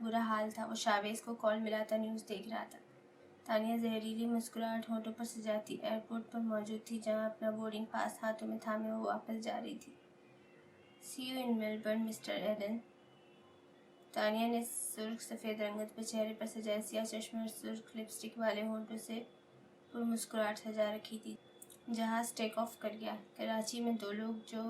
برا حال تھا۔ وہ شاویز کو کال ملا تھا، نیوز دیکھ رہا تھا۔ تانیہ زہریلی مسکراہٹ ہونٹوں پر سجاتی ایئرپورٹ پر موجود تھی، جہاں اپنا بورڈنگ پاس ہاتھوں میں تھامے وہ واپس جا رہی تھی۔ See you in Melbourne Mr Allen. Tania نے سرخ سفید رنگت پر چہرے پر سجائے سیاہ چشمے اور سرخ لپسٹک والے ہونٹوں سے پرمسکراہٹ سجا رکھی تھی۔ جہاز ٹیک آف کر گیا۔ کراچی میں دو لوگ جو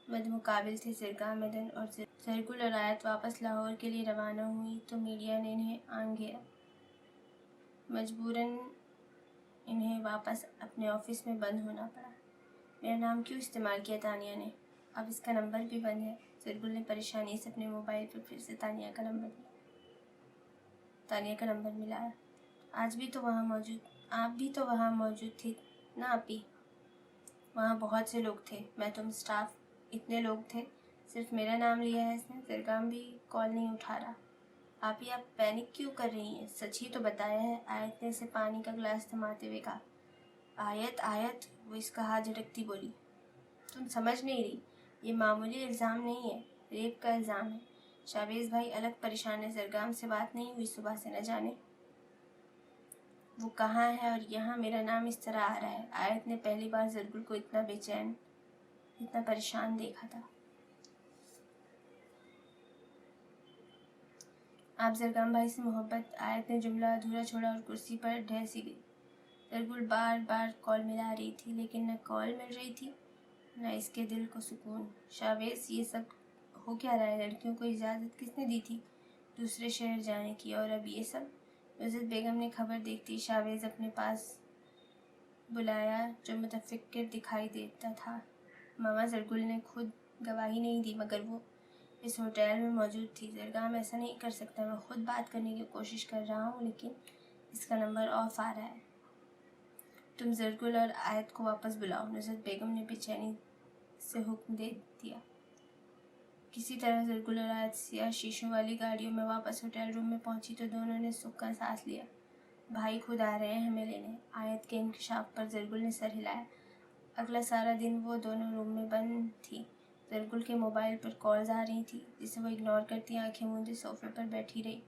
مد مقابل تھے، زرگام مدن اور زرگل اور آیت واپس لاہور کے لیے روانہ ہوئی تو میڈیا نے انہیں آن گھیرا۔ مجبوراً انہیں واپس اپنے آفس میں بند ہونا پڑا۔ میرا نام کیوں استعمال کیا؟ تانیہ نے۔ اب اس کا نمبر بھی بند ہے۔ زرگل نے پریشانی سے اپنے موبائل پر پھر سے تانیہ کا نمبر ملایا۔ آپ بھی تو وہاں موجود تھی نا اپی؟ وہاں بہت سے لوگ تھے، میں تم سٹاف اتنے لوگ تھے، صرف میرا نام لیا ہے اس نے۔ زرگام بھی کال نہیں اٹھا رہا۔ آپی آپ پینک کیوں کر رہی ہیں؟ سچ ہی تو بتایا ہے، آیت نے اسے پانی کا گلاس تھماتے ہوئے کہا۔ آیت وہ اس کا ہاتھ جھٹکتی بولی۔ تم سمجھ نہیں رہی، یہ معمولی الزام نہیں ہے، ریپ کا الزام ہے۔ شاویز بھائی الگ پریشان ہے، زرگام سے بات نہیں ہوئی صبح سے، نہ جانے وہ کہاں ہے اور یہاں میرا نام اس طرح آ رہا ہے۔ آیت نے پہلی بار زرگل کو اتنا بے چین، اتنا پریشان دیکھا تھا۔ آپ زرگام بھائی سے محبت؟ آیت نے جملہ ادھورا چھوڑا اور کرسی پر ڈھہ سی گئی۔ زرگل بار بار کال ملا رہی تھی، لیکن نہ کال مل رہی تھی نہ اس کے دل کو سکون۔ شاویز یہ سب ہو کیا رہا ہے؟ لڑکیوں کو اجازت کس نے دی تھی دوسرے شہر جانے کی، اور اب یہ سب؟ عزت بیگم نے خبر دیکھتی شاویز اپنے پاس بلایا جو متفکر دکھائی دیتا تھا۔ ماما زرگل نے خود گواہی نہیں دی، مگر وہ اس ہوٹل میں موجود تھی۔ زرگام ایسا نہیں کر سکتا، میں خود بات کرنے کی کوشش کر رہا ہوں لیکن اس کا نمبر آف آ رہا ہے۔ تم زرگل اور آیت کو واپس بلاؤ، نصرت بیگم نے بے چینی سے حکم دے دیا۔ کسی طرح زرگل اور آیت سیاہ شیشوں والی گاڑیوں میں واپس ہوٹل روم میں پہنچی تو دونوں نے سکھ کا سانس لیا۔ بھائی خود آ رہے ہیں ہمیں لینے، آیت کے انکشاف پر زرگل نے سر ہلایا۔ اگلا سارا دن وہ دونوں روم میں بند تھی۔ زرگل کے موبائل پر کالز آ رہی تھی جسے وہ اگنور کرتی آنکھیں موندے صوفے پر بیٹھی رہی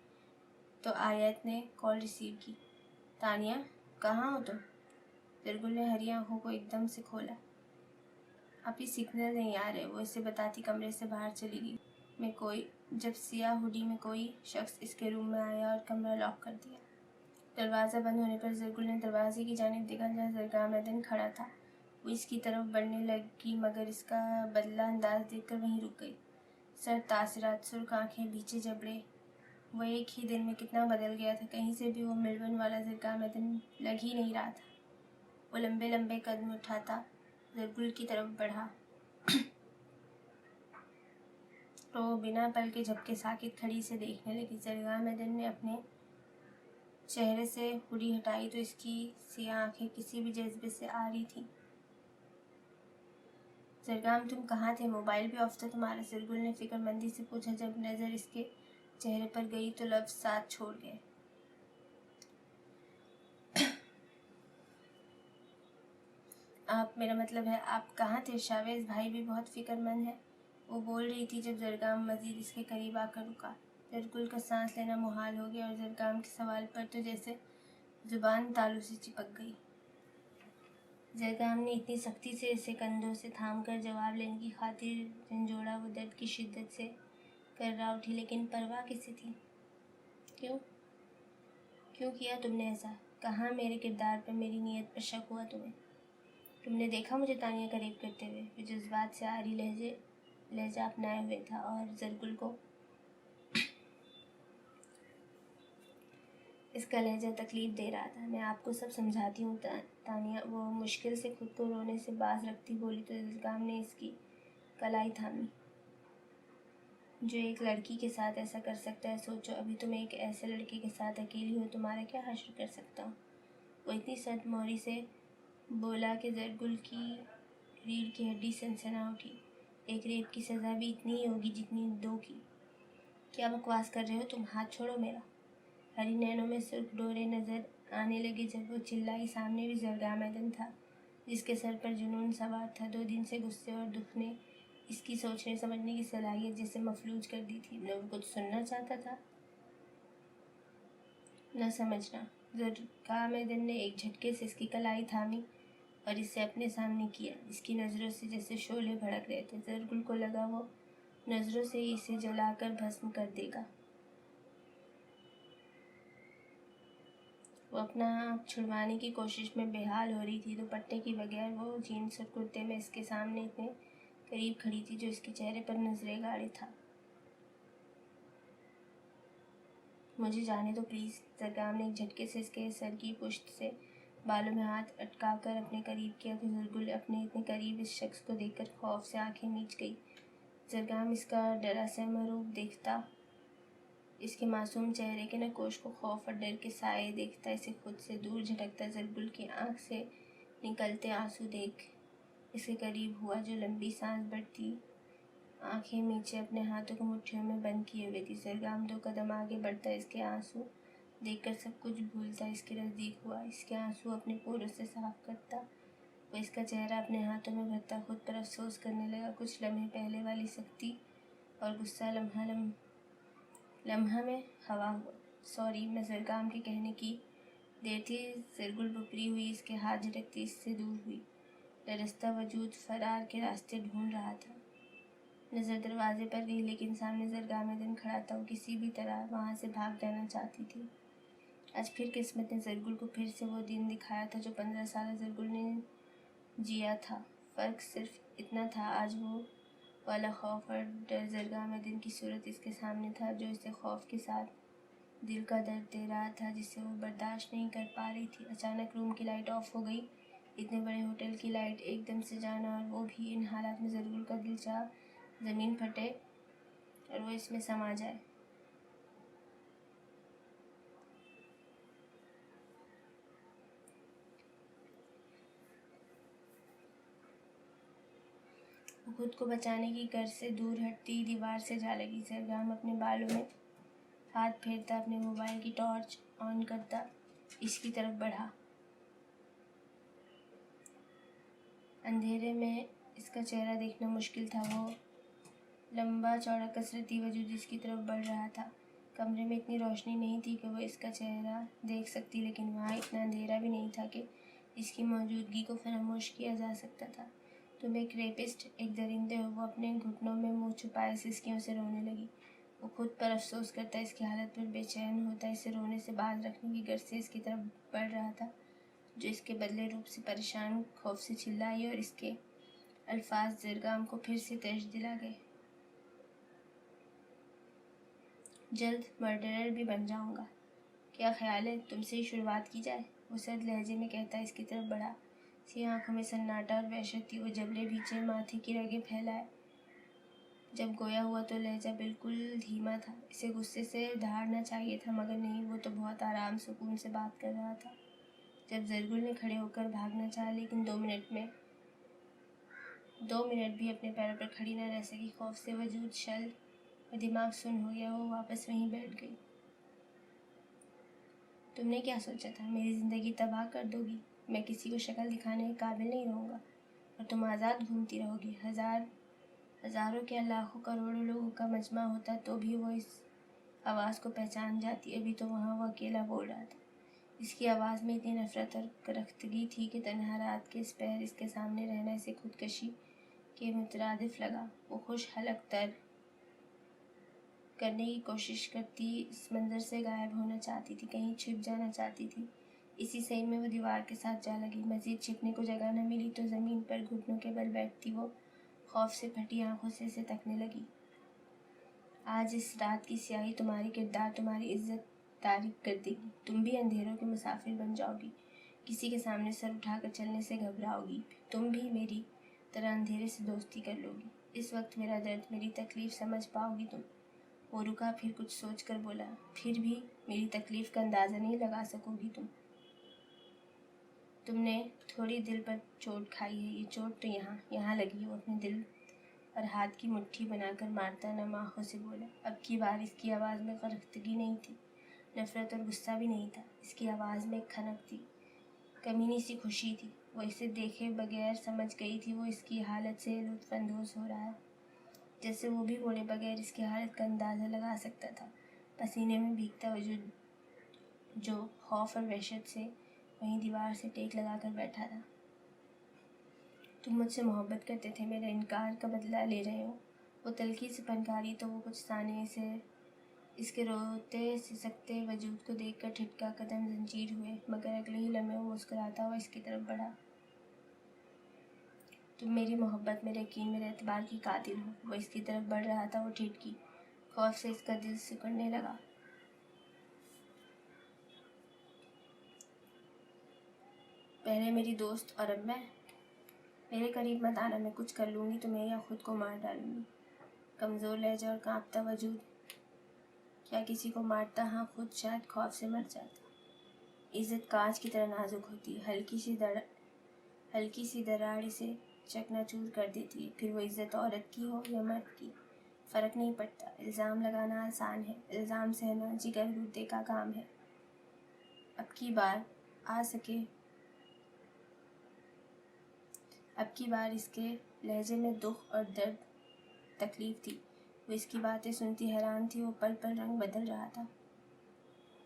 تو آیت نے کال ریسیو کی۔ تانیہ کہاں ہو تم؟ زرگل نے ہری آنکھوں کو ایک دم سے کھولا۔ ابھی سگنل نہیں آ رہے، وہ اسے بتاتی کمرے سے باہر چلی گئی۔ جب سیاہ ہوڈی میں کوئی شخص اس کے روم میں آیا اور کمرہ لاک کر دیا۔ دروازہ بند ہونے پر زرگل نے دروازے کی جانب دیکھا جہاں زرگام مدن کھڑا تھا۔ وہ اس کی طرف بڑھنے لگی مگر اس کا بدلہ انداز دیکھ کر وہیں رک گئی۔ سر تاثرات، سرخ آنکھیں، بھیچے جبڑے، وہ ایک ہی دن میں کتنا بدل گیا تھا۔ کہیں سے بھی وہ میلبرن والا زرگام مدن لگ ہی نہیں رہا تھا۔ وہ لمبے لمبے قدم اٹھاتا زرگل کی طرف بڑھا تو وہ بنا پل کے جھپکے ساکت کھڑی سے دیکھنے لگی۔ زرگام مدن نے اپنے چہرے سے ہوڈی ہٹائی تو اس کی سیاہ آنکھیں کسی بھی جذبے سے آ رہی تھیں۔ زرگام تم کہاں تھے؟ موبائل بھی آف تھا تمہارا؟ زرگل نے فکر مندی سے پوچھا۔ جب نظر اس کے چہرے پر گئی تو لفظ ساتھ چھوڑ گئے۔ میرا مطلب ہے آپ کہاں تھے؟ شاویز بھائی بھی بہت فکر مند ہے، وہ بول رہی تھی جب زرگام مزید اس کے قریب آ کر رکا۔ زرگل کا سانس لینا محال ہو گیا اور زرگام کے سوال پر تو جیسے زبان تالو سے چپک گئی۔ زرگام نے اتنی سختی سے اسے کندھوں سے تھام کر جواب لینے کی خاطر جھنجھوڑا، وہ درد کی شدت سے کررا اٹھی، لیکن پرواہ کسے تھی؟ کیوں کیا تم نے ایسا؟ کہاں میرے کردار پر، میری نیت پر شک ہوا تمہیں؟ تم نے دیکھا مجھے تانیہ کا ریپ کرتے ہوئے؟ وہ جذبات سے عاری لہجہ اپنائے ہوئے تھا اور زرگل کو اس کا لہجہ تکلیف دے رہا تھا۔ میں آپ کو سب سمجھاتی ہوں تانیہ، وہ مشکل سے خود کو رونے سے باز رکھتی بولی تو زرگام نے اس کی کلائی تھامی۔ جو ایک لڑکی کے ساتھ ایسا کر سکتا ہے، سوچو ابھی تم ایک ایسے لڑکے کے ساتھ اکیلی ہو، تمہارا کیا حشر کر سکتا ہوں؟ وہ اتنی سرد موری سے بولا کہ زرگل کی ریڑھ کی ہڈی سنسنا اٹھی۔ ایک ریپ کی سزا بھی اتنی ہی ہوگی جتنی دو کی۔ کیا بکواس کر رہے ہو تم؟ ہاتھ چھوڑو میرا۔ ہری نینوں میں سرخ ڈورے نظر آنے لگے جب وہ چلائی۔ سامنے بھی زرگام مدن تھا جس کے سر پر جنون سوار تھا۔ 2 دن سے غصے اور دکھ نے اس کی سوچنے سمجھنے کی صلاحیت جیسے مفلوج کر دی تھی۔ نہ وہ کچھ سننا چاہتا تھا نہ سمجھنا۔ زرگامدن نے ایک جھٹکے سے اس کی کلائی تھامی اور اسے اپنے سامنے کیا۔ اس کی نظروں سے جیسے شعلے بھڑک رہے تھے۔ زرگل کو لگا وہ نظروں سے ہی اسے جلا کر بھسم کر دے گا۔ وہ اپنا آپ چھڑوانے کی کوشش میں بے حال ہو رہی تھی۔ دوپٹے کی بغیر وہ جینس اور کرتے میں اس کے سامنے اتنے قریب کھڑی تھی جو اس کے چہرے پر نظریں گاڑے تھا۔ مجھے جانے دو پلیز۔ زرگام نے ایک جھٹکے سے اس کے سر کی پشت سے بالوں میں ہاتھ اٹکا کر اپنے قریب کیا تو زرگل اپنے اتنے قریب اس شخص کو دیکھ کر خوف سے آنکھیں میچ گئی۔ زرگام اس کا ڈرا سہما روپ دیکھتا، اس کے معصوم چہرے کے نقوش کو خوف اور ڈر کے سائے دیکھتا، اسے خود سے دور جھٹکتا، زرگل کی آنکھ سے نکلتے آنسو دیکھ اس کے قریب ہوا جو لمبی سانس بھرتی آنکھیں میچے اپنے ہاتھوں کو مٹھیوں میں بند کیے ہوئے تھی۔ زرگام 2 قدم آگے بڑھتا، اس کے آنسو دیکھ کر سب کچھ بھولتا اس کے نزدیک ہوا، اس کے آنسو اپنے پوروں سے صاف کرتا، وہ اس کا چہرہ اپنے ہاتھوں میں بھرتا، خود پر افسوس کرنے لگا۔ کچھ لمحے پہلے والی سختی اور غصہ لمحہ میں ہوا ہوا۔ سوری، میں زرگام کے کہنے کی دیر تھی۔ زرگل بپری ہوئی اس کے ہاتھ جھٹکتی اس سے دور ہوئی۔ لرزتا وجود فرار کے راستے ڈھونڈ رہا تھا۔ نظر دروازے پر گئی لیکن سامنے زرگامدن کھڑا تھا، وہ کسی بھی طرح وہاں سے بھاگ جانا چاہتی تھی۔ آج پھر قسمت نے زرگل کو پھر سے وہ دن دکھایا تھا جو 15 سالہ زرگل نے جیا تھا۔ فرق صرف اتنا تھا، آج وہ والا خوف اور ڈر زرگامدن کی صورت اس کے سامنے تھا جو اسے خوف کے ساتھ دل کا درد دے رہا تھا جسے وہ برداشت نہیں کر پا رہی تھی۔ اچانک روم کی لائٹ آف ہو گئی۔ اتنے بڑے ہوٹل کی لائٹ ایک دم سے جانا اور وہ بھی ان حالات میں زرگل کا دل چاہ زمین پھٹے اور وہ اس میں سما جائے۔ وہ خود کو بچانے کی غرض سے دور ہٹتی دیوار سے جا لگی۔ زرگام اپنے بالوں میں ہاتھ پھیرتا، اپنے موبائل کی ٹارچ آن کرتا اس کی طرف بڑھا۔ اندھیرے میں اس کا چہرہ دیکھنا مشکل تھا، وہ لمبا چوڑا کثرتی وجود اس کی طرف بڑھ رہا تھا۔ کمرے میں اتنی روشنی نہیں تھی کہ وہ اس کا چہرہ دیکھ سکتی، لیکن وہاں اتنا اندھیرا بھی نہیں تھا کہ اس کی موجودگی کو فراموش کیا جا سکتا تھا۔ تم ایک ریپسٹ، ایک درندے ہو۔ وہ اپنے گھٹنوں میں منہ چھپائے سسکیوں سے رونے لگی۔ وہ خود پر افسوس کرتا، اس کی حالت پر بے چین ہوتا، اسے رونے سے باز رکھنے کی غرض سے اس کی طرف بڑھ رہا تھا جو اس کے بدلے روپ سے پریشان خوف سے چلائی اور اس کے الفاظ زرگام کو پھر سے تیش دلا گئے۔ جلد مرڈرر بھی بن جاؤں گا۔ کیا خیال ہے تم سے ہی شروعات کی جائے؟ وہ سرد لہجے میں کہتا اس کی طرف بڑھا۔ سی آنکھوں میں سناٹا اور وحشت تھی، وہ جبلے بھیچے ماتھے کی رگیں پھیلائے جب گویا ہوا تو لہجہ بالکل دھیما تھا۔ اسے غصے سے دھاڑنا چاہیے تھا مگر نہیں، وہ تو بہت آرام سکون سے بات کر رہا تھا۔ جب زرگل نے کھڑے ہو کر بھاگنا چاہا لیکن 2 منٹ بھی اپنے پیروں پر کھڑی نہ رہ سکی، خوف سے وجود شل اور دماغ سن ہو گیا، وہ واپس وہیں بیٹھ گئی۔ تم نے کیا سوچا تھا؟ میری زندگی تباہ کر دو گی؟ میں کسی کو شکل دکھانے کے قابل نہیں رہوں گا اور تم آزاد گھومتی رہو گی۔ ہزاروں کیا لاکھوں کروڑوں لوگوں کا مجمع ہوتا تو بھی وہ اس آواز کو پہچان جاتی۔ ابھی تو وہاں وہ اکیلا بول رہا تھا۔ اس کی آواز میں اتنی نفرت اور کرختگی تھی کہ تنہا رات کے اس پہر اس کے سامنے رہنا اسے خودکشی کے مترادف لگا۔ وہ خوش حلق تر کرنے کی کوشش کرتی، اس منظر سے غائب ہونا چاہتی تھی، کہیں چھپ جانا چاہتی تھی۔ اسی سعی میں وہ دیوار کے ساتھ جا لگی۔ مزید چھپنے کو جگہ نہ ملی تو زمین پر گھٹنوں کے بل بیٹھتی وہ خوف سے پھٹی آنکھوں سے اسے تکنے لگی۔ آج اس رات کی سیاہی تمہاری کردار، تمہاری عزت تاریک کر دے گی۔ تم بھی اندھیروں کے مسافر بن جاؤ گی، کسی کے سامنے سر اٹھا کر چلنے سے گھبراؤ گی، تم بھی میری طرح اندھیرے سے دوستی کر لو گی۔ اس وقت میرا درد، میری تکلیف سمجھ پاؤ گی تم۔ وہ رکا، پھر کچھ سوچ کر بولا، پھر بھی میری تکلیف کا اندازہ نہیں لگا سکو گی تم۔ تم نے تھوڑی دل پر چوٹ کھائی ہے، یہ چوٹ تو یہاں لگی ہے۔ وہ اپنے دل اور ہاتھ کی مٹھی بنا کر مارتا نم آنکھوں سے بولا۔ اب کی بار اس کی آواز میں کرختگی نہیں تھی، نفرت اور غصہ بھی نہیں تھا، اس کی آواز میں ایک کھنک تھی، کمینی سی خوشی تھی۔ وہ اسے دیکھے بغیر سمجھ گئی تھی وہ اس کی حالت سے لطف اندوز ہو رہا ہے، جیسے وہ بھی بولے بغیر اس کی حالت کا اندازہ لگا سکتا تھا۔ پسینے میں بھیگتا وجود جو خوف اور وحشت سے وہیں دیوار سے ٹیک لگا کر بیٹھا تھا۔ تم مجھ سے محبت کرتے تھے، میرے انکار کا بدلہ لے رہے ہو۔ وہ تلخی سے پنکاری تو وہ کچھ ثانیے سے اس کے روتے سسکتے وجود کو دیکھ کر ٹھٹکا قدم زنجیر ہوئے، مگر اگلے ہی لمحے وہ مسکراتا ہوا اس کی طرف بڑھا۔ تم میری محبت، میرے یقین، میرے اعتبار کی قاتل ہو۔ وہ اس کی طرف بڑھ رہا تھا، وہ ٹھٹکی۔ خوف سے اس کا دل سکڑنے لگا۔ پہلے میری دوست اور اب میں؟ میرے قریب مت آنا، میں کچھ کر لوں گی تمہیں یا خود کو مار ڈالوں گی۔ کمزور لہجہ اور کانپتا وجود، کیا کسی کو مارتا؟ ہاں، خود شاید خوف سے مر جاتا۔ عزت کانچ کی طرح نازک ہوتی ہے، ہلکی سی دراڑ اسے چکنا چور کر دیتی ہے۔ پھر وہ عزت عورت کی ہو یا مرد کی، فرق نہیں پڑتا۔ الزام لگانا آسان ہے، الزام سہنا جگر گردے کا کام ہے۔ اب کی بار اس کے لہجے میں دکھ اور درد، تکلیف تھی۔ وہ اس کی باتیں سنتی حیران تھی، وہ پل پل رنگ بدل رہا تھا۔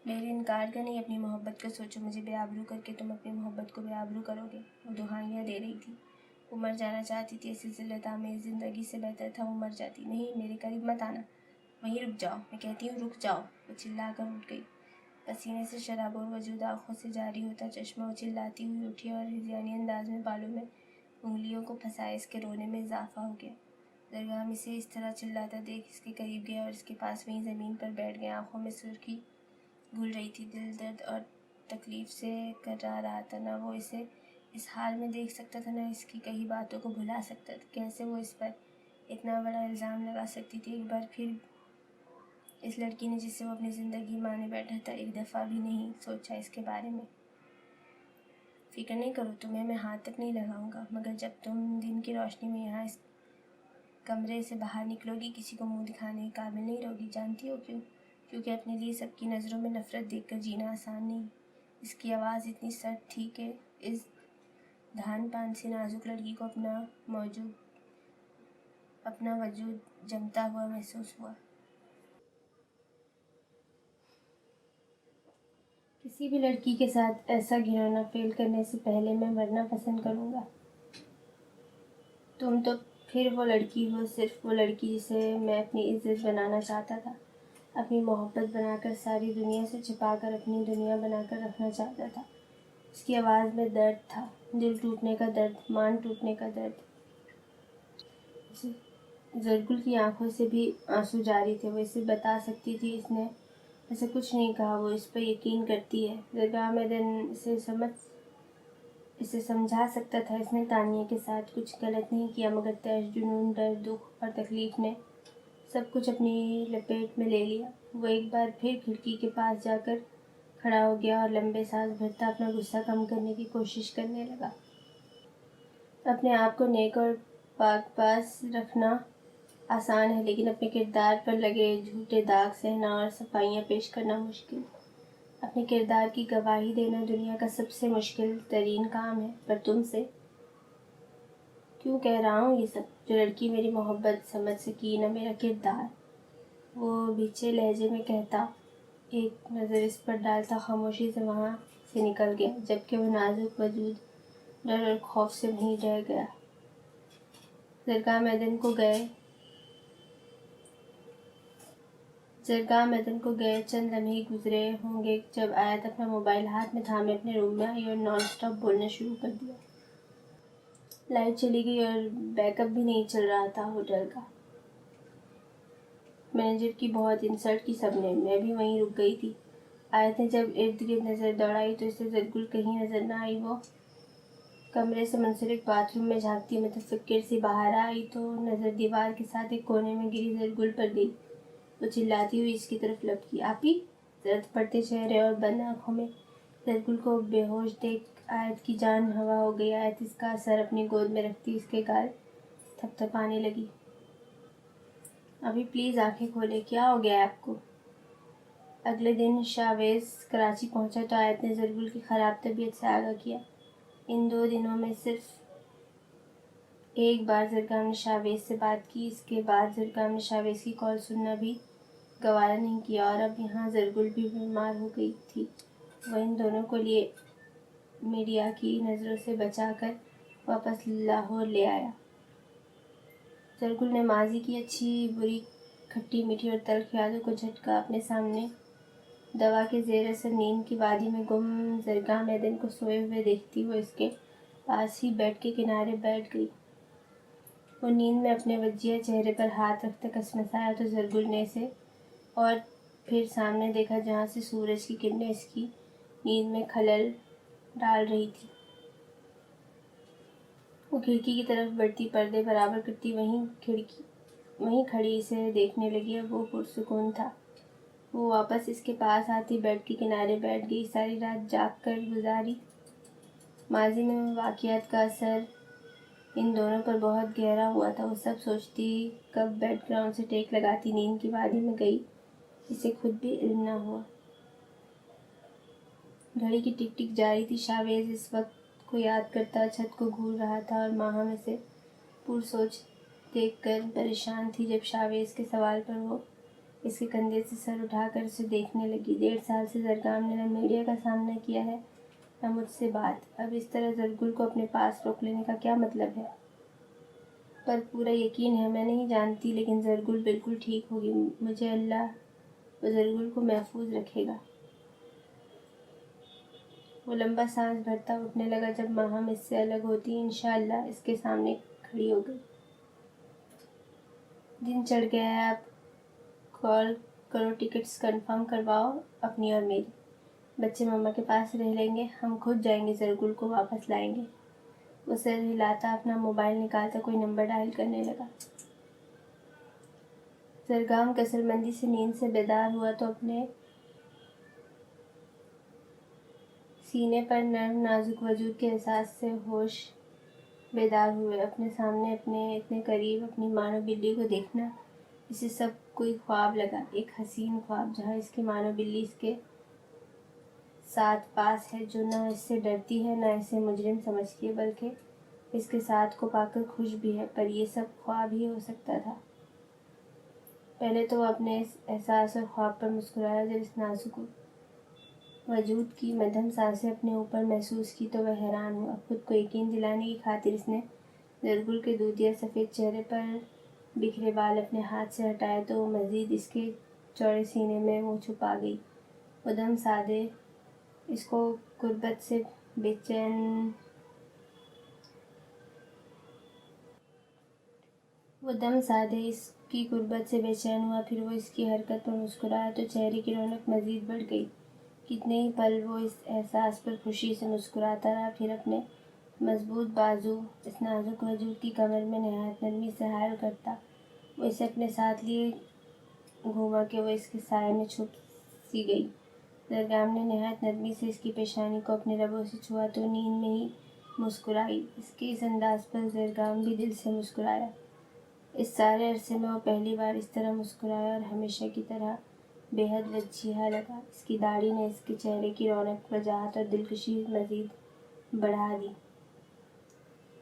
میرے انکار کا نہیں، اپنی محبت کا سوچو، مجھے بے آبرو کر کے تم اپنی محبت کو بے آبرو کرو گے۔ وہ دہائیاں دے رہی تھی، وہ مر جانا چاہتی تھی، ایسی ذلت آمیز زندگی سے بہتر تھا وہ مر جاتی۔ نہیں، میرے قریب مت آنا، وہیں رک جاؤ، میں کہتی ہوں رک جاؤ۔ وہ چلا کر اٹھ گئی، پسینے سے شرابور وجود آنکھوں سے جاری ہوتا چشمہ۔ وہ چلاتی ہوئی اٹھی اور ہذیانی انداز میں بالوں میں انگلیوں کو پھنسائے۔ اس کے رونے میں اضافہ ہو گیا۔ درگام اسے اس طرح چلاتا دیکھ اس کے قریب گیا اور اس کے پاس وہیں زمین پر بیٹھ گیا۔ آنکھوں میں سرخی گھل رہی تھی، دل درد اور تکلیف سے کرا رہا تھا۔ نہ وہ اسے اس حال میں دیکھ سکتا تھا، نہ اس کی کہی باتوں کو بھلا سکتا تھا۔ کیسے وہ اس پر اتنا بڑا الزام لگا سکتی تھی؟ ایک بار پھر اس لڑکی نے، جس سے وہ اپنی زندگی مانے بیٹھا تھا، ایک دفعہ بھی نہیں سوچا اس کے بارے میں۔ فکر نہیں کرو، تمہیں میں ہاتھ تک نہیں لگاؤں گا، مگر جب تم دن کی روشنی میں یہاں اس کمرے سے باہر نکلو گی، کسی کو منہ دکھانے کے قابل نہیں رہو گی۔ جانتی ہو کیوں؟ کیونکہ اپنے لیے سب کی نظروں میں نفرت دیکھ کر جینا آسان نہیں۔ اس کی آواز اتنی سرد تھی کہ اس دھان پان سی نازک لڑکی کو اپنا وجود جمتا ہوا محسوس ہوا۔ کسی بھی لڑکی کے ساتھ ایسا گھناؤنا فیل کرنے سے پہلے میں مرنا پسند کروں گا۔ تم تو پھر وہ لڑکی ہو، صرف وہ لڑکی جسے میں اپنی عزت بنانا چاہتا تھا، اپنی محبت بنا کر، ساری دنیا سے چھپا کر اپنی دنیا بنا کر رکھنا چاہتا تھا۔ اس کی آواز میں درد تھا، دل ٹوٹنے کا درد، مان ٹوٹنے کا درد۔ زرگل کی آنکھوں سے بھی آنسو جاری تھے، وہ اسے بتا سکتی تھی اس نے ایسا کچھ نہیں کہا، وہ اس پر یقین کرتی ہے۔ درگاہ میدن اسے سمجھا سکتا تھا، اس نے تانیہ کے ساتھ کچھ غلط نہیں کیا، مگر تیش، جنون، درد، دکھ اور تکلیف نے سب کچھ اپنی لپیٹ میں لے لیا۔ وہ ایک بار پھر کھڑکی کے پاس جا کر کھڑا ہو گیا اور لمبے سانس بھرتا اپنا غصہ کم کرنے کی کوشش کرنے لگا۔ اپنے آپ کو نیک اور پاک باز رکھنا آسان ہے، لیکن اپنے کردار پر لگے جھوٹے داغ سہنا اور صفائیاں پیش کرنا مشکل۔ اپنے کردار کی گواہی دینا دنیا کا سب سے مشکل ترین کام ہے۔ پر تم سے کیوں کہہ رہا ہوں یہ سب؟ جو لڑکی میری محبت سمجھ سکی، نہ میرا کردار، وہ بھیچے لہجے میں کہتا، ایک نظر اس پر ڈالتا، خاموشی سے وہاں سے نکل گیا، جبکہ وہ نازک وجود ڈر اور خوف سے وہیں رہ گیا۔ درگاہ میدن کو گئے چند لمحے گزرے ہوں گے جب آیت اپنا موبائل ہاتھ میں تھامے اپنے روم میں آئی اور نان اسٹاپ بولنا شروع کر دیا۔ لائٹ چلی گئی اور بیک اپ بھی نہیں چل رہا تھا ہوٹل کا۔ مینیجر کی بہت انسلٹ کی سب نے، میں بھی وہیں رک گئی تھی۔ آیت نے جب ارد گرد نظر دوڑائی تو اسے زرگل کہیں نظر نہ آئی۔ وہ کمرے سے منسلک باتھ روم میں جھانکتی متفکر سی باہر آئی تو نظر دیوار کے ساتھ ایک کونے میں گری زرگل پر گئی۔ وہ چلاتی ہوئی اس کی طرف لپکی۔ آپی؟ زرد پڑتے چہرے اور بند آنکھوں میں زرگل کو بے ہوش دیکھ آیت کی جان ہوا ہو گئی۔ آیت اس کا سر اپنی گود میں رکھتی اس کے گال تھپ تھپانے لگی۔ ابھی پلیز آنکھیں کھولیں، کیا ہو گیا ہے آپ کو؟ اگلے دن شاویز کراچی پہنچا تو آیت نے زرگل کی خراب طبیعت سے آگاہ کیا۔ ان 2 دنوں میں صرف ایک بار زرگام نے شاویز سے بات کی، اس کے بعد زرگام نے شاویز کی کال سننا بھی گوارا نہیں کیا، اور اب یہاں زرگل بھی بیمار ہو گئی تھی۔ وہ ان دونوں کو لیے میڈیا کی نظروں سے بچا کر واپس لاہور لے آیا۔ زرگل نے ماضی کی اچھی بری، کھٹی میٹھی اور تلخ یادوں کو جھٹکا اپنے سامنے دوا کے زیر اثر نیند کی وادی میں گم زرگاہ میدن کو سوئے ہوئے دیکھتی وہ اس کے پاس ہی بیڈ کے کنارے بیٹھ گئی۔ وہ نیند میں اپنے وجیہ چہرے پر ہاتھ رکھتا کسمسایا تو زرگل نے اسے اور پھر سامنے دیکھا جہاں سے سورج کی کرنیں اس کی نیند میں خلل ڈال رہی تھی۔ وہ کھڑکی کی طرف بڑھتی، پردے برابر کرتی وہیں کھڑی اسے دیکھنے لگی۔ اب وہ پرسکون تھا۔ وہ واپس اس کے پاس آتی بیڈ کے کنارے بیٹھ گئی۔ ساری رات جاگ کر گزاری۔ ماضی میں واقعات کا اثر ان دونوں پر بہت گہرا ہوا تھا۔ وہ سب سوچتی، کب بیک گراؤنڈ سے ٹیک لگاتی نیند کی وادی میں گئی، اسے خود بھی علم نہ ہوا۔ گھڑی کی ٹک ٹک جاری تھی۔ شاویز اس وقت کو یاد کرتا چھت کو گھور رہا تھا اور ماہم اسے پرسوچ دیکھ کر پریشان تھی۔ جب شاویز کے سوال پر وہ اس کے کندھے سے سر اٹھا کر اسے دیکھنے لگی۔ 1.5 سال سے زرگام نے نہ میڈیا کا سامنا کیا ہے نہ مجھ سے بات۔ اب اس طرح زرگل کو اپنے پاس روک لینے کا کیا مطلب ہے؟ پر پورا یقین ہے، میں نہیں جانتی، لیکن زرگل بالکل ٹھیک ہوگی۔ مجھے اللہ و زرگل کو محفوظ رکھے گا۔ وہ لمبا سانس بھرتا اٹھنے لگا۔ جب ماہم اس سے الگ ہوتی انشاءاللہ اس کے سامنے کھڑی ہو گئی۔ دن چڑھ گیا ہے، اب کال کرو، ٹکٹس کنفرم کرواؤ اپنی اور میری۔ بچے ماما کے پاس رہ لیں گے، ہم خود جائیں گے، زرگل کو واپس لائیں گے۔ وہ سر ہلاتا اپنا موبائل نکالتا کوئی نمبر ڈائل کرنے لگا۔ زرگام کثر مندی سے نیند سے بیدار ہوا تو اپنے سینے پر نرم نازک وجود کے احساس سے ہوش بیدار ہوئے۔ اپنے سامنے اتنے قریب اپنی مانو بلی کو دیکھنا اسے سب کوئی خواب لگا، ایک حسین خواب جہاں اس کی مانو بلی اس کے ساتھ پاس ہے، جو نہ اس سے ڈرتی ہے نہ اسے مجرم سمجھتی ہے، بلکہ اس کے ساتھ کو پا کر خوش بھی ہے۔ پر یہ سب خواب ہی ہو سکتا تھا۔ پہلے تو وہ اپنے اس احساس اور خواب پر مسکرایا۔ جب اس نازک وجود کی مدھم سانسیں اپنے اوپر محسوس کی تو وہ حیران ہوا۔ خود کو یقین دلانے کی خاطر اس نے زرگل کے دودھیا سفید چہرے پر بکھرے بال اپنے ہاتھ سے ہٹائے تو وہ مزید اس کے چوڑے سینے میں منہ چھپا گئی۔ وہ دم سادے اس کی قربت سے بے چین ہوا، پھر وہ اس کی حرکت پر مسکرایا تو چہرے کی رونق مزید بڑھ گئی۔ کتنے ہی پل وہ اس احساس پر خوشی سے مسکراتا رہا، پھر اپنے مضبوط بازو اس نازک وجود کی کمر میں نہایت نرمی سے حائل کرتا وہ اسے اپنے ساتھ لیے گھوما کہ وہ اس کے سائے میں چھپ سی گئی۔ زرگام نے نہایت نرمی سے اس کی پیشانی کو اپنے لبوں سے چھوا تو نیند میں ہی مسکرائی۔ اس کے اس انداز پر زرگام بھی دل سے مسکرایا۔ اس سارے عرصے میں وہ پہلی بار اس طرح مسکرایا اور ہمیشہ کی طرح بے حد وجیحہ لگا۔ اس کی داڑھی نے اس کے چہرے کی رونق، وجاہت اور دلکشی مزید بڑھا دی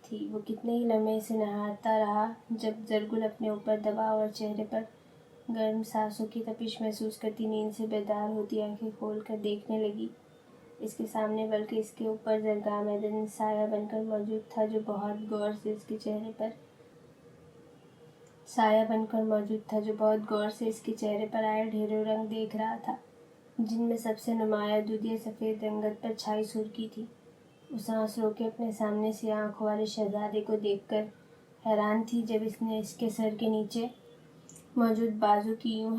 تھی۔ وہ کتنے ہی لمحے اسے نہارتا رہا۔ جب زرگل اپنے اوپر دباؤ اور چہرے پر گرم سانسوں کی تپش محسوس کرتی نیند سے بیدار ہوتی آنکھیں کھول کر دیکھنے لگی اس کے سامنے، بلکہ اس کے اوپر زرگاہ میدن سایہ بن کر موجود تھا، جو بہت غور سے اس کے چہرے پر آئے ڈھیروں رنگ دیکھ رہا تھا، جن میں سب سے نمایاں دودھیا سفید رنگت پر چھائی سرخی تھی۔ وہ سانس روکے اپنے سامنے سیاہ آنکھوں والے شہزادے کو دیکھ کر حیران تھی۔ جب اس نے اس کے سر کے نیچے موجود بازو کی یوں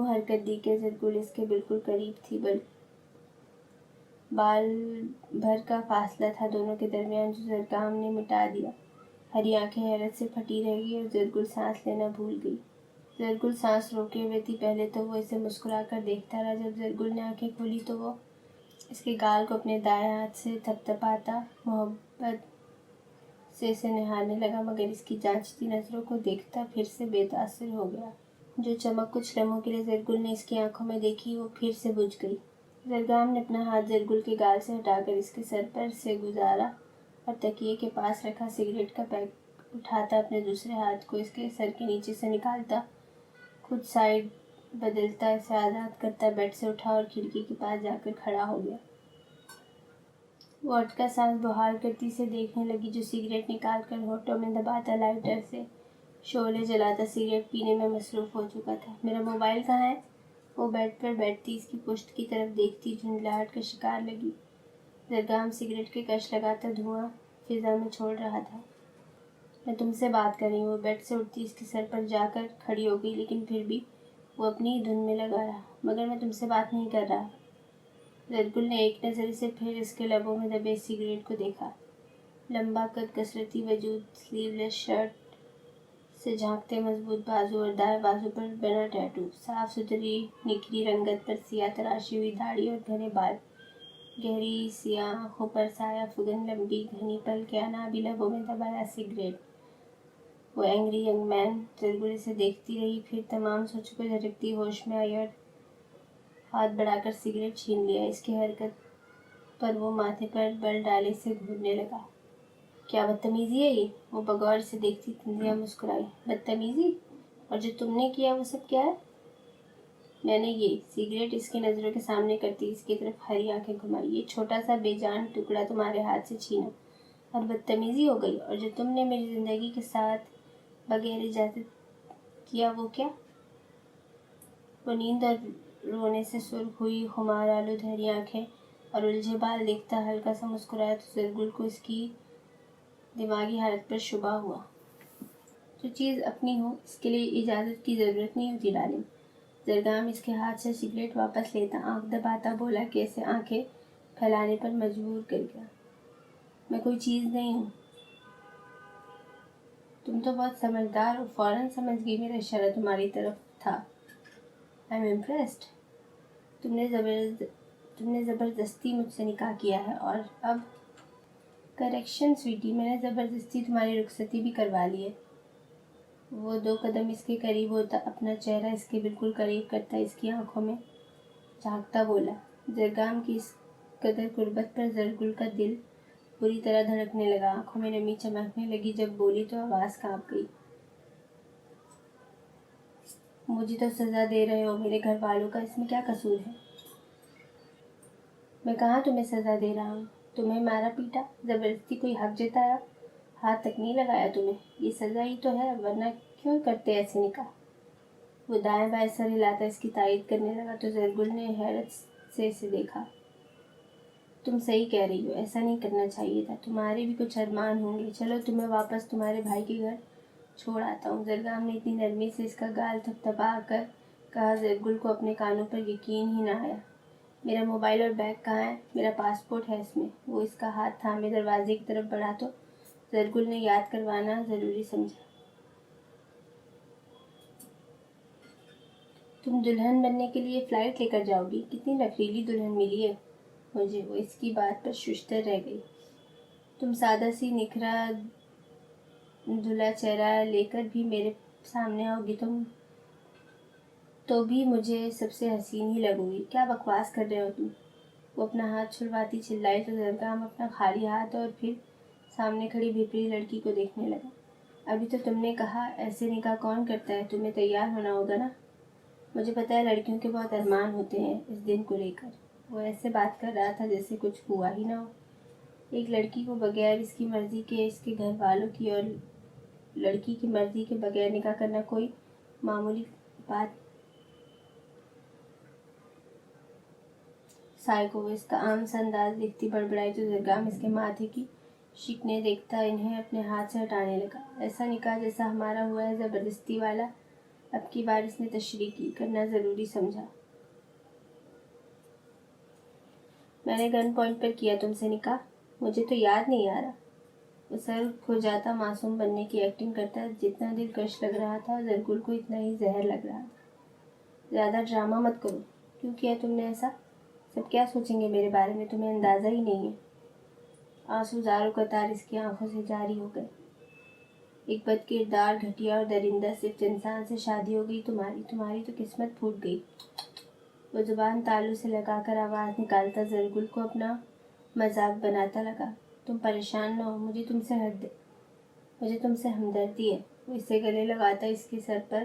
حرکت دی کہ زرگل اس کے بالکل قریب تھی، بال بھر کا فاصلہ تھا دونوں کے درمیان، جو زرگام نے مٹا دیا۔ ہری آنکھیں حیرت سے پھٹی رہ گئی اور زرگل سانس لینا بھول گئی۔ زرگل سانس روکے ہوئے تھی۔ پہلے تو وہ اسے مسکرا کر دیکھتا رہا۔ جب زرگل نے آنکھیں کھولی تو وہ اس کے گال کو اپنے دائیں ہاتھ سے تھپ تھپاتا محبت سے اسے نہارنے لگا، مگر اس کی جانچتی نظروں کو دیکھتا پھر سے بے تاثر ہو گیا۔ جو چمک کچھ لمحوں کے لیے زرگل نے اس کی آنکھوں میں دیکھی وہ پھر سے بجھ گئی۔ زرگام نے اپنا ہاتھ زرگل کے گال سے ہٹا کر اس کے سر پر سے گزارا اور تکیے کے پاس رکھا سگریٹ کا پیک اٹھاتا اپنے دوسرے ہاتھ کو اس کے سر کے نیچے سے نکالتا خود سائیڈ بدلتا اسے آزاد کرتا بیڈ سے اٹھا اور کھڑکی کے پاس جا کر کھڑا ہو گیا۔ وہ اٹکا سانس بحال کرتی سے دیکھنے لگی جو سگریٹ نکال کر ہونٹوں میں دباتا لائٹر سے شعلے جلاتا سگریٹ پینے میں مصروف ہو چکا تھا۔ میرا موبائل کہاں ہے؟ وہ بیڈ پر بیٹھتی اس کی پشت کی طرف دیکھتی جھنجھلاہٹ کا شکار لگی۔ زرگام سگریٹ کے کش لگاتا دھواں فضا میں چھوڑ رہا تھا۔ میں تم سے بات کر رہی ہوں۔ وہ بیڈ سے اٹھتی اس کے سر پر جا کر کھڑی ہو گئی لیکن پھر بھی وہ اپنی دھن میں لگا رہا۔ مگر میں تم سے بات نہیں کر رہا۔ زرگل نے ایک نظر سے پھر اس کے لبوں میں دبے سگریٹ کو دیکھا۔ لمبا قد، کثرتی وجود، سلیو لیس شرٹ سے جھانکتے مضبوط بازو اور دائیں بازو پر بنا ٹیٹو، صاف ستھری نکھری رنگت پر سیاہ تراشی ہوئی داڑھی اور گھنے بال، گہری سیاہ آنکھوں پر سایہ فگن، لمبی گھنی پلکیں، انابی لبوں میں دبایا سگریٹ۔ وہ اینگری ینگ مین۔ زرگل اسے دیکھتی رہی، پھر تمام سوچوں کو جھٹکتی ہوش میں آئی اور ہاتھ بڑھا کر سگریٹ چھین لیا۔ اس کی حرکت پر وہ ماتھے پر بل ڈالے سے گھورنے لگا۔ کیا بدتمیزی ہے یہ؟ وہ بغور سے دیکھتی تنزیہ مسکرائی۔ بدتمیزی؟ اور جو تم نے کیا وہ سب کیا ہے؟ میں نے یہ سگریٹ اس کی نظروں کے سامنے کرتی اس کی طرف ہری آنکھیں گھمائی، یہ چھوٹا سا بے جان ٹکڑا تمہارے ہاتھ سے چھینا اور بدتمیزی ہو گئی؟ اور جو تم نے میری زندگی کے ساتھ بغیر اجازت کیا وہ کیا؟ وہ نیند اور رونے سے سرخ ہوئی خمار آلود ہری آنکھیں اور الجھے بال دیکھتا ہلکا سا مسکرایا تو زرگل کو اس کی دماغی حالت پر شبہ ہوا۔ جو چیز اپنی ہو اس کے لیے اجازت کی ضرورت نہیں ہوتی ڈارلنگ۔ زرگام اس کے ہاتھ سے سگریٹ واپس لیتا آنکھ دباتا بولا کہ اسے آنکھیں پھیلانے پر مجبور کر گیا۔ میں کوئی چیز نہیں ہوں۔ تم تو بہت سمجھدار ہو، فوراً سمجھ گئی میرا اشارہ تمہاری طرف تھا۔ I am impressed. تم نے زبردستی مجھ سے نکاح کیا ہے اور اب کریکشن سویٹی، میں نے زبردستی تمہاری رخصتی بھی کروا لی ہے۔ وہ 2 قدم اس کے قریب ہوتا اپنا چہرہ اس کے بالکل قریب کرتا اس کی آنکھوں میں جھانکتا بولا۔ زرگام کی اس قدر قربت پر زرگل کا دل بری طرح دھڑکنے لگا، آنکھوں میں نمی چمکنے لگی۔ جب بولی تو آواز کانپ گئی۔ مجھے تو سزا دے رہے ہو، میرے گھر والوں کا اس میں کیا قصور ہے؟ میں کہاں تمہیں سزا دے رہا ہوں؟ تمہیں مارا پیٹا، زبردستی کوئی حق جتایا، ہاتھ تک نہیں لگایا تمہیں، یہ سزا ہی تو ہے، ورنہ کیوں کرتے ایسے نکاح؟ وہ دائیں بائیں سر ہلاتا اس کی تائید کرنے لگا تو زرگل نے حیرت سے اسے دیکھا۔ تم صحیح کہہ رہی ہو، ایسا نہیں کرنا چاہیے تھا، تمہارے بھی کچھ ارمان ہوں گے، چلو تمہیں واپس تمہارے بھائی کے گھر چھوڑ آتا ہوں۔ زرگام نے اتنی نرمی سے اس کا گال تھپتھپا کر کہا زرگل کو اپنے کانوں پر یقین ہی نہ آیا۔ میرا موبائل اور بیگ کہاں ہے؟ میرا پاسپورٹ ہے اس میں۔ وہ اس کا ہاتھ تھامے دروازے کی طرف بڑھا تو زرگل نے یاد کروانا ضروری سمجھا۔ تم دلہن بننے کے لیے فلائٹ لے کر جاؤ گی؟ کتنی نخریلی دلہن ملی ہے مجھے۔ وہ اس کی بات پر ششدر رہ گئی۔ تم سادہ سی نکھرا دھلا چہرہ لے کر بھی میرے سامنے آؤ گی تو بھی مجھے سب سے حسین ہی لگو گی۔ کیا بکواس کر رہے ہو تم؟ وہ اپنا ہاتھ چھڑواتی چلائی تو زرگام اپنا خالی ہاتھ اور پھر سامنے کھڑی بھیپری لڑکی کو دیکھنے لگا۔ ابھی تو تم نے کہا ایسے نکاح کون کرتا ہے، تمہیں تیار ہونا ہوگا نا؟ مجھے پتہ ہے لڑکیوں کے بہت ارمان ہوتے ہیں اس دن کو لے کر۔ وہ ایسے بات کر رہا تھا جیسے کچھ ہوا ہی نہ ہو۔ ایک لڑکی کو بغیر اس کی مرضی کے اس کے گھر والوں کی اور لڑکی کی مرضی کے بغیر نکاح کرنا کوئی معمولی بات؟ سائیکو۔ وہ اس کا عام سا انداز دیکھتی بڑبڑائی تو زرگام اس کے ماتھے کی شکنیں دیکھتا انہیں اپنے ہاتھ سے ہٹانے لگا۔ ایسا نکاح جیسا ہمارا ہوا ہے زبردستی والا، اب کی بار اس نے تشریح کی، کرنا ضروری سمجھا۔ میں نے گن پوائنٹ پر کیا تم سے نکاح؟ مجھے تو یاد نہیں آ رہا۔ وہ سر کھوجاتا معصوم بننے کی ایکٹنگ کرتا جتنا دلکش لگ رہا تھا زرگل کو اتنا ہی زہر لگ رہا تھا۔ زیادہ ڈرامہ مت کرو۔ کیوں کیا تم نے ایسا؟ سب کیا سوچیں گے میرے بارے میں تمہیں اندازہ ہی نہیں ہے۔ آنسو زاروں قطار اس کی آنکھوں سے جاری ہو گئے۔ ایک بد کردار، گھٹیا اور درندہ صفت انسان سے شادی ہو گئی تمہاری تو قسمت پھوٹ گئی۔ وہ زبان تالو سے لگا کر آواز نکالتا زرگل کو اپنا مذاق بناتا لگا۔ تم پریشان نہ ہو، مجھے تم سے ہمدردی ہے۔ وہ اسے گلے لگاتا اس کے سر پر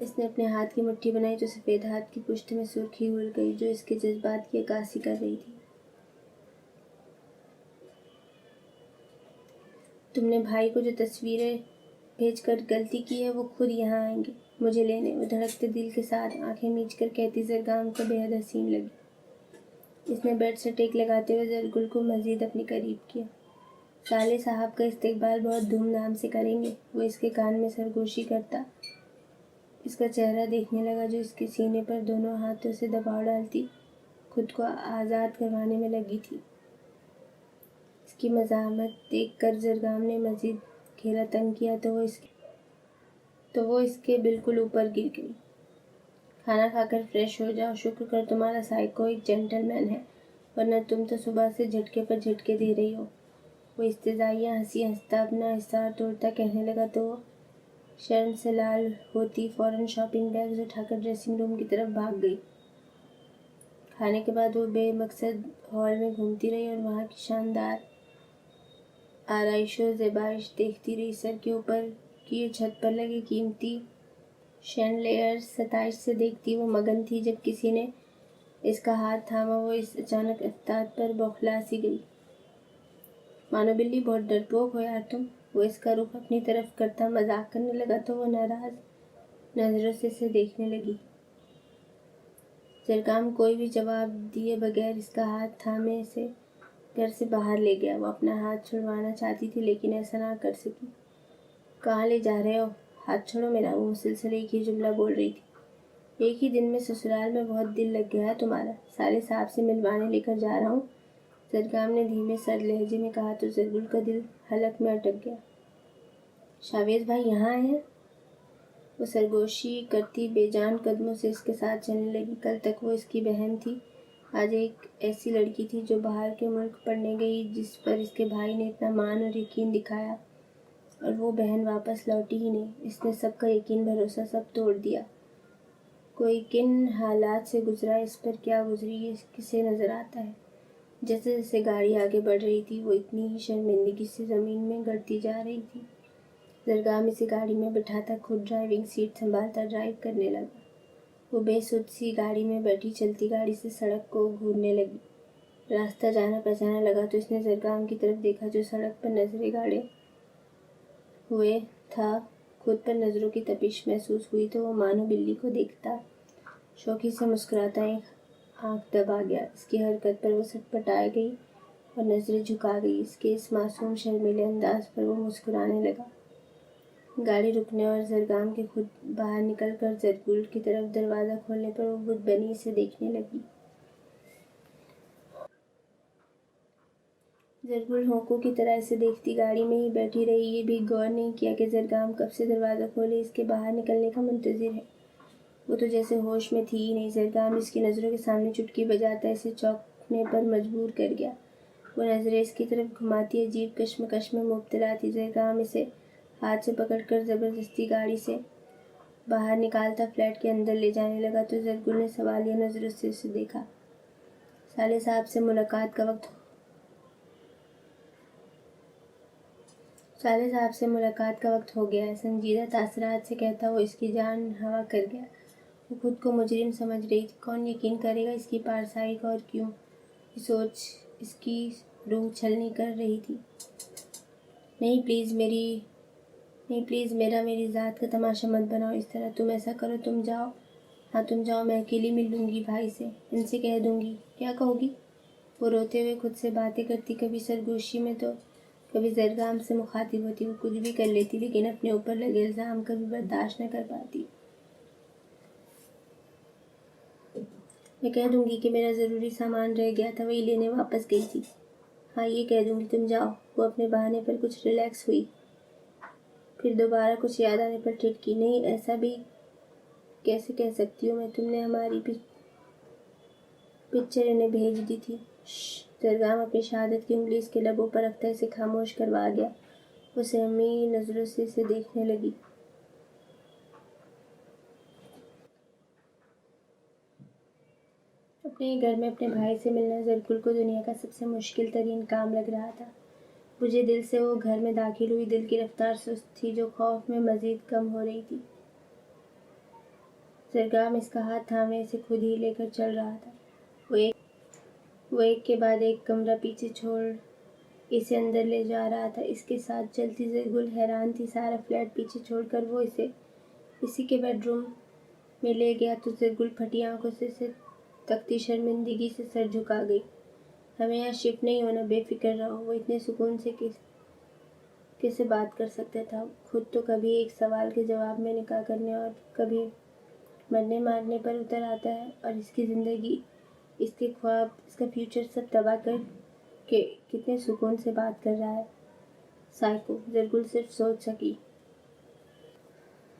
اس نے اپنے ہاتھ کی مٹھی بنائی تو سفید ہاتھ کی پشت میں سرخی اڑ گئی جو اس کے جذبات کی عکاسی کر رہی تھی۔ تم نے بھائی کو جو تصویریں بھیج کر غلطی کی ہے وہ خود یہاں آئیں گے مجھے لینے، وہ دھڑکتے دل کے ساتھ آنکھیں میچ کر کہتی زرگام کو بے حد حسین لگی۔ اس نے بیڈ سے ٹیک لگاتے ہوئے زرگل کو مزید اپنے قریب کیا۔ سالے صاحب کا استقبال بہت دھوم دھام سے کریں گے، وہ اس کے کان میں سرگوشی کرتا اس کا چہرہ دیکھنے لگا جو اس کے سینے پر دونوں ہاتھوں سے دباؤ ڈالتی خود کو آزاد کروانے میں لگی تھی۔ اس کی مزاحمت دیکھ کر زرگام نے مزید گھیرا تنگ کیا تو وہ اس کے بالکل اوپر گر گئی۔ کھانا کھا کر فریش ہو جاؤ، شکر کر تمہارا سائیکو ایک جینٹل مین ہے، ورنہ تم تو صبح سے جھٹکے پر جھٹکے دے رہی ہو۔ وہ استہزائیہ ہنسی ہنستا اپنا حصار توڑتا کہنے لگا تو وہ شرم سے لال ہوتی فوراً شاپنگ بیگز اٹھا کر ڈریسنگ روم کی طرف بھاگ گئی۔ کھانے کے بعد وہ بے مقصد ہال میں گھومتی رہی اور وہاں کی شاندار آرائش و زیبائش دیکھتی رہی۔ سر کے اوپر کی چھت پر لگے قیمتی شینڈلیئر ستائش سے دیکھتی وہ مگن تھی۔ جب کسی نے اس کا ہاتھ تھاما وہ اس اچانک افتاد پر بوکھلا سی گئی۔ مانو بلی، بہت ڈرپوک ہو یار تم۔ وہ اس کا رخ اپنی طرف کرتا مذاق کرنے لگا تو وہ ناراض نظروں سے اسے دیکھنے لگی۔ زرگام کوئی بھی جواب دیے بغیر اس کا ہاتھ تھامے اسے گھر سے باہر لے گیا۔ وہ اپنا ہاتھ چھڑوانا چاہتی تھی لیکن ایسا نہ کر سکی۔ کہاں لے جا رہے ہو؟ ہاتھ چھوڑو میرا، وہ مسلسل ایک ہی جملہ بول رہی تھی۔ ایک ہی دن میں سسرال میں بہت دل لگ گیا ہے تمہارا، سالے صاحب سے ملوانے لے کر جا رہا ہوں، زرگام نے دھیمے سرد لہجے میں کہا تو زرگل کا دل حلق میں اٹک گیا۔ شاویز بھائی یہاں آئے ہیں؟ وہ سرگوشی کرتی بے جان قدموں سے اس کے ساتھ چلنے لگی۔ کل تک وہ اس کی بہن تھی، آج ایک ایسی لڑکی تھی جو باہر کے ملک پڑھنے گئی جس پر اس کے بھائی نے اتنا مان اور یقین دکھایا، اور وہ بہن واپس لوٹی ہی نہیں۔ اس نے سب کا یقین بھروسہ سب توڑ دیا۔ کوئی کن حالات سے گزرا، اس پر کیا گزری یہ کسے نظر آتا ہے۔ جیسے جیسے گاڑی آگے بڑھ رہی تھی وہ اتنی ہی شرمندگی سے زمین میں گڑتی جا رہی تھی۔ زرگام اسے گاڑی میں بٹھاتا خود ڈرائیونگ سیٹ سنبھالتا ڈرائیو کرنے لگا۔ وہ بے سدھ سی گاڑی میں بیٹھی چلتی گاڑی سے سڑک کو گھورنے لگی۔ راستہ جانا پہچانا لگا تو اس نے زرگام کی طرف دیکھا جو سڑک پر نظریں گاڑے ہوئے تھا۔ خود پر نظروں کی تپش محسوس ہوئی تو وہ مانو بلی کو دیکھتا شوخی سے مسکراتا ایک آنکھ دبا گیا۔ اس کی حرکت پر وہ سٹپٹا گئی اور نظریں جھکا گئی۔ اس کے اس معصوم شرمیلے انداز پر وہ مسکرانے لگا۔ گاڑی رکنے اور زرگام کے خود باہر نکل کر زرگل کی طرف دروازہ کھولنے پر وہ بت بنی سے دیکھنے لگی۔ زرگل ہونکوں کی طرح اسے دیکھتی گاڑی میں ہی بیٹھی رہی، یہ بھی غور نہیں کیا کہ زرگام کب سے دروازہ کھولے اس کے باہر نکلنے کا منتظر ہے۔ وہ تو جیسے ہوش میں تھی ہی نہیں۔ زرگام اس کی نظروں کے سامنے چٹکی بجاتا اسے چونکنے پر مجبور کر گیا۔ وہ نظریں اس کی طرف گھماتی عجیب کشمکش میں مبتلا تھی۔ زرگام اسے ہاتھ سے پکڑ کر زبردستی گاڑی سے باہر نکالتا فلیٹ کے اندر لے جانے لگا تو زرگل نے سوالیہ نظروں سے اسے دیکھا۔ سالے صاحب سے ملاقات کا وقت ہو گیا ہے، سنجیدہ تاثرات سے کہتا وہ اس کی جان ہوا کر گیا۔ وہ خود کو مجرم سمجھ رہی تھی۔ کون یقین کرے گا اس کی پارسائی کا، اور کیوں؟ یہ سوچ اس کی روح چھلنی کر رہی تھی۔ نہیں پلیز میری ذات کا تماشا مت بناؤ اس طرح۔ تم ایسا کرو، تم جاؤ۔ ہاں تم جاؤ، میں اکیلی مل لوں گی بھائی سے، ان سے کہہ دوں گی۔ کیا کہو گی؟ وہ روتے ہوئے خود سے باتیں کرتی، کبھی سرگوشی میں تو کبھی زرگام سے مخاطب ہوتی۔ وہ کچھ بھی کر لیتی لیکن اپنے اوپر لگے الزام کبھی برداشت نہ کر پاتی۔ میں کہہ دوں گی کہ میرا ضروری سامان رہ گیا تھا، وہی لینے واپس گئی تھی۔ ہاں یہ کہہ دوں گی، تم جاؤ۔ وہ اپنے بہانے پر کچھ ریلیکس ہوئی، پھر دوبارہ کچھ یاد آنے پر ٹھٹکی۔ نہیں، ایسا بھی کیسے کہہ سکتی ہوں میں، تم نے ہماری پکچر انہیں بھیج دی تھی۔ شش! زرگام اپنی شہادت کی انگلی اس کے لبوں پر رکھتا اسے خاموش کروا گیا۔ وہ سہمی نظروں سے اسے دیکھنے لگی۔ اپنے ہی گھر میں اپنے بھائی سے ملنا زرگل کو دنیا کا سب سے مشکل ترین کام لگ رہا تھا۔ بجھے دل سے وہ گھر میں داخل ہوئی۔ دل کی رفتار سست تھی جو خوف میں مزید کم ہو رہی تھی۔ زرگام اس کا ہاتھ تھامے اسے خود ہی لے کر چل رہا تھا۔ وہ ایک کے بعد ایک کمرہ پیچھے چھوڑ اسے اندر لے جا رہا تھا۔ اس کے ساتھ چلتی زرگل حیران تھی۔ سارا فلیٹ پیچھے چھوڑ کر وہ اسی کے بیڈ روم میں لے گیا تو زرگل پھٹی آنکھوں سے اسے تکتی شرمندگی سے سر جھکا گئی۔ ہمیں یہاں شفٹ نہیں ہونا، بے فکر رہو۔ وہ اتنے سکون سے کیسے بات کر سکتا تھا؟ خود تو کبھی ایک سوال کے جواب میں نکاح کرنے اور کبھی مرنے مارنے پر اتر آتا ہے، اور اس کی زندگی، اس کے خواب، اس کا فیوچر سب تباہ کر کے کتنے سکون سے بات کر رہا ہے۔ سائیکو، زرگل صرف سوچ سکی۔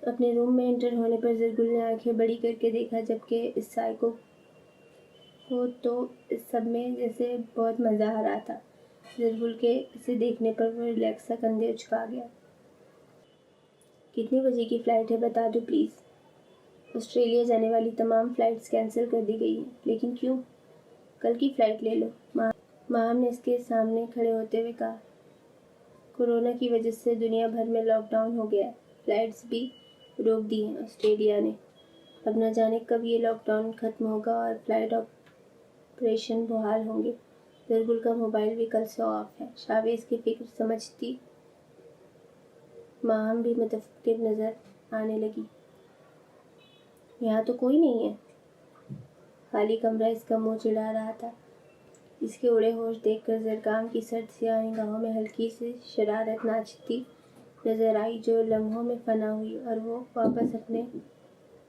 اپنے روم میں انٹر ہونے پر زرگل نے آنکھیں بڑی کر کے دیکھا، جبکہ اس سائیکو کو تو اس سب میں جیسے بہت مزہ آ رہا تھا۔ زرگل کے اسے دیکھنے پر وہ ریلیکس سا کندھے اچکا گیا۔ کتنے بجے کی فلائٹ ہے بتا دو پلیز۔ آسٹریلیا جانے والی تمام فلائٹس کینسل کر دی گئی ہیں۔ لیکن کیوں؟ کل کی فلائٹ لے لو، ماہم نے اس کے سامنے کھڑے ہوتے ہوئے کہا۔ کورونا کی وجہ سے دنیا بھر میں لاک ڈاؤن ہو گیا ہے، فلائٹس بھی روک دی ہیں آسٹریلیا نے۔ اب نہ جانے کب یہ لاک ڈاؤن ختم ہوگا اور فلائٹ آپریشن بحال ہوں گے۔ زرگل کا موبائل بھی کل سے آف ہے۔ شاویز کی فکر سمجھتی ماہم بھی متفکر نظر آنے لگی۔ یہاں تو کوئی نہیں ہے۔ خالی کمرہ اس کا منہ چڑھا رہا تھا۔ اس کے اڑے ہوش دیکھ کر زرگام کی سرد سیاہ نگاہوں میں ہلکی سی شرارت ناچتی نظر آئی، جو لمحوں میں فنا ہوئی، اور وہ واپس اپنے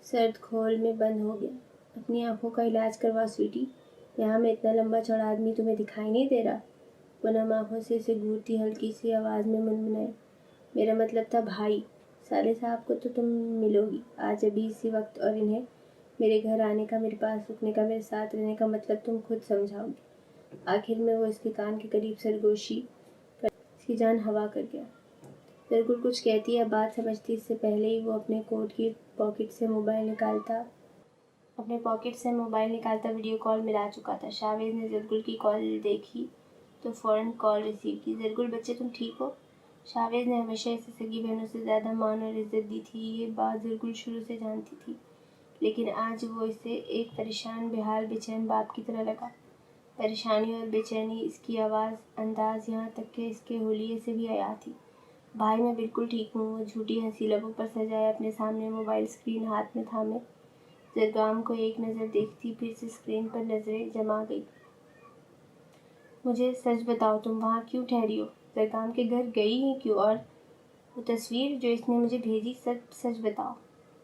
سرد کھول میں بند ہو گیا۔ اپنی آنکھوں کا علاج کرواؤ سویٹی، یہاں میں اتنا لمبا چوڑا آدمی تمہیں دکھائی نہیں دے رہا؟ وہ نم آنکھوں سے اسے گھورتی ہلکی سی آواز میں منمنائی۔ میرا مطلب تھا بھائی، سالے صاحب کو تو تم ملو گی آج ابھی اسی وقت، اور انہیں میرے گھر آنے کا، میرے پاس رکنے کا، میرے ساتھ رہنے کا مطلب تم خود سمجھاؤ گی۔ آخر میں وہ اس کے کان کے قریب سرگوشی کر اس کی جان ہوا کر گیا۔ زرگل کچھ کہتی یا بات سمجھتی اس سے پہلے ہی وہ اپنے کوٹ کی پاکٹ سے موبائل نکالتا ویڈیو کال ملا چکا تھا۔ شاویز نے زرگل کی کال دیکھی تو فوراً کال ریسیو کی۔ زرگل بچے تم ٹھیک ہو؟ شاویز نے ہمیشہ اسے سگی بہنوں سے زیادہ مان اور عزت دی تھی، یہ بات زرگل شروع سے جانتی تھی، لیکن آج وہ اسے ایک پریشان، بےحال، بے چین باپ کی طرح لگا۔ پریشانی اور بے چینی اس کی آواز، انداز، یہاں تک کہ اس کے حلیے سے بھی عیاں تھی۔ بھائی میں بالکل ٹھیک ہوں۔ وہ جھوٹی ہنسی لبوں پر سجائے اپنے سامنے موبائل اسکرین ہاتھ میں تھامے زرگام کو ایک نظر دیکھتی، پھر سے اسکرین پر نظریں جما گئی۔ مجھے سچ بتاؤ، تم وہاں کیوں ٹھہری ہو؟ زرگام کے گھر گئی ہی کیوں؟ اور وہ تصویر جو اس نے مجھے بھیجی، سچ بتاؤ۔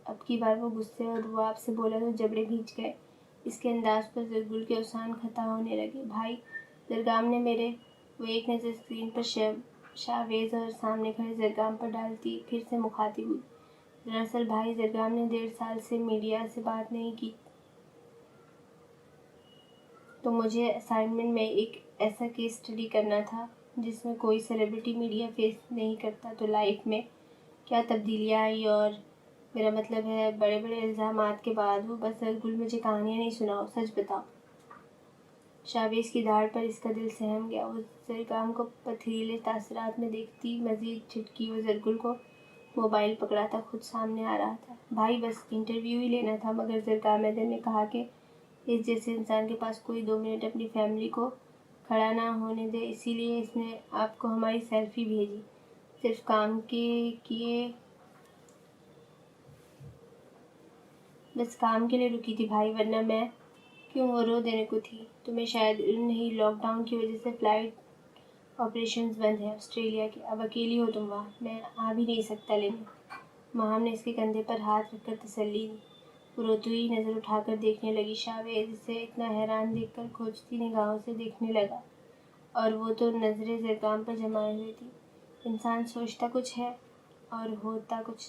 اب کی بار وہ غصے اور رواب سے بولا تو جبڑے بھیج گئے۔ اس کے انداز پر زرگل کے اوسان خطا ہونے لگے۔ بھائی، زرگام نے میرے، وہ ایک نظر اسکرین پر شاویز اور سامنے کھڑے زرگام پر ڈالتی پھر سے مخاطب ہوئی۔ دراصل بھائی، زرگام نے 1.5 سال سے میڈیا سے بات نہیں کی، تو مجھے اسائنمنٹ میں ایک ایسا کیس اسٹڈی کرنا تھا جس میں کوئی سیلیبریٹی میڈیا فیس نہیں کرتا، تو لائف میں کیا تبدیلیاں آئی، اور میرا مطلب ہے بڑے بڑے الزامات کے بعد وہ بس زرگل مجھے کہانیاں نہیں سناؤ، سچ بتاؤ۔ شاویز کی داڑھ پر اس کا دل سہم گیا۔ وہ زرگام کو پتھریلے تاثرات میں دیکھتی مزید جھٹکی۔ وہ زرگل کو موبائل پکڑا تھا، خود سامنے آ رہا تھا۔ بھائی بس انٹرویو ہی لینا تھا، مگر زرگام نے کہا کہ اس جیسے انسان کے پاس کوئی 2 منٹ اپنی فیملی کو کھڑا نہ ہونے دے، اسی لیے اس نے آپ کو ہماری سیلفی بھیجی۔ صرف کام کے لیے رکی تھی بھائی، ورنہ میں کیوں، وہ رو دینے کو تھی۔ تمہیں شاید علم نہیں، لاک ڈاؤن کی وجہ سے فلائٹ آپریشنز بند ہیں آسٹریلیا کے۔ اب اکیلی ہو تم وہاں، میں آ بھی نہیں سکتا لینے۔ ماہم نے اس کے کندھے پر ہاتھ رکھ کر تسلی دی۔ وہ روتی ہوئی نظر اٹھا کر دیکھنے لگی۔ شاویز اسے اتنا حیران دیکھ کر کھوجتی نگاہوں سے دیکھنے لگا، اور وہ تو نظریں زرگام پر جمائے ہوئے تھی۔ انسان سوچتا کچھ ہے اور ہوتا کچھ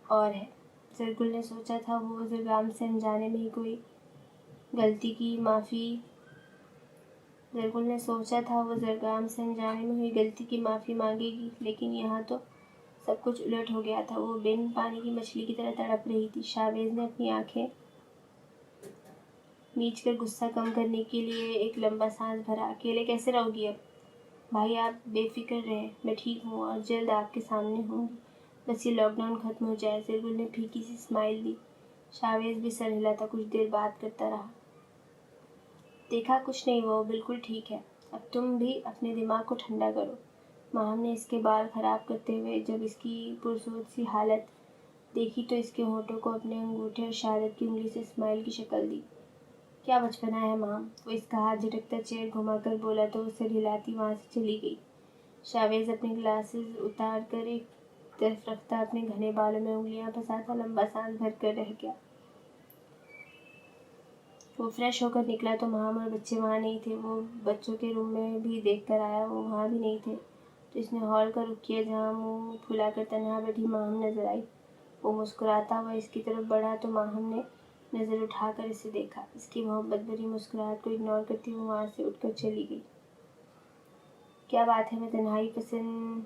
اور ہے۔ زرگل نے سوچا تھا وہ زرگام سے انجانے میں ہی کوئی غلطی کی معافی مانگے گی، لیکن یہاں تو سب کچھ الٹ ہو گیا تھا۔ وہ بن پانی کی مچھلی کی طرح تڑپ رہی تھی۔ شاویز نے اپنی آنکھیں میچ کر غصہ کم کرنے کے لیے ایک لمبا سانس بھرا۔ اکیلے کیسے رہو گی اب؟ بھائی آپ بے فکر رہیں، میں ٹھیک ہوں اور جلد آپ کے سامنے ہوں گی۔ بس یہ لاک ڈاؤن ختم ہو جائے۔ زرگل نے پھیکی سی اسمائل دی۔ شاویز بھی سر ہلاتا کچھ دیر بات کرتا رہا۔ دیکھا کچھ نہیں، وہ بالکل ٹھیک ہے۔ اب تم بھی اپنے دماغ کو ٹھنڈا کرو۔ ماہم نے اس کے بال خراب کرتے ہوئے جب اس کی پرسوچ سی حالت دیکھی تو اس کے ہونٹوں کو اپنے انگوٹھے اور شہادت کی انگلی سے اسمائل کی شکل دی۔ کیا بچپنا ہے ماہم، وہ اس کا ہاتھ جھٹکتا چیئر گھما کر بولا تو وہ سر ہلاتی وہاں سے چلی گئی۔ شاویز اپنے گلاسز اتار کر ایک طرف رکھتا اپنے گھنے بالوں میں انگلیاں پھنساتا لمبا سانس بھر کر رہ گیا۔ وہ فریش ہو کر نکلا تو ماہم اور بچے وہاں نہیں تھے۔ وہ بچوں کے روم میں بھی دیکھ کر آیا، وہ وہاں بھی نہیں تھے۔ تو اس نے ہال کا رخ کیا جہاں منہ پھلا کر تنہا بیٹھی ماہم نظر آئی۔ وہ مسکراتا ہوا اس کی طرف بڑھا تو ماہم نے نظر اٹھا کر اسے دیکھا۔ اس کی محبت بھری مسکراہٹ کو اگنور کرتی وہ وہاں سے اٹھ کر چلی گئی۔ کیا بات ہے، میں تنہائی پسند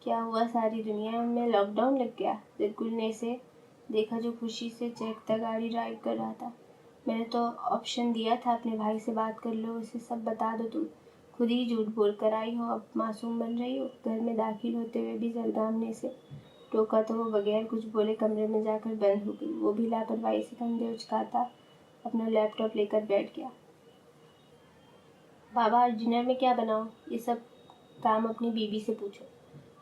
کیا ہوا، ساری دنیا میں لاک ڈاؤن لگ گیا؟ زرگل نے اسے دیکھا جو خوشی سے چہکتا گاڑی ڈرائیو کر رہا تھا۔ میں نے تو آپشن دیا تھا اپنے بھائی سے بات کر لو، اسے سب بتا دو، تم خود ہی جھوٹ بول کر آئی ہو، اب معصوم بن رہی ہو۔ گھر میں داخل ہوتے ہوئے بھی زرگام نے اسے ٹوکا تو وہ بغیر کچھ بولے کمرے میں جا کر بند ہو گئی۔ وہ بھی لاپرواہی سے کندھے اچکاتا اپنا لیپ ٹاپ لے کر بیٹھ گیا۔ بابا آج ڈنر میں کیا بناؤں؟ یہ سب کام اپنی بیوی سے پوچھو۔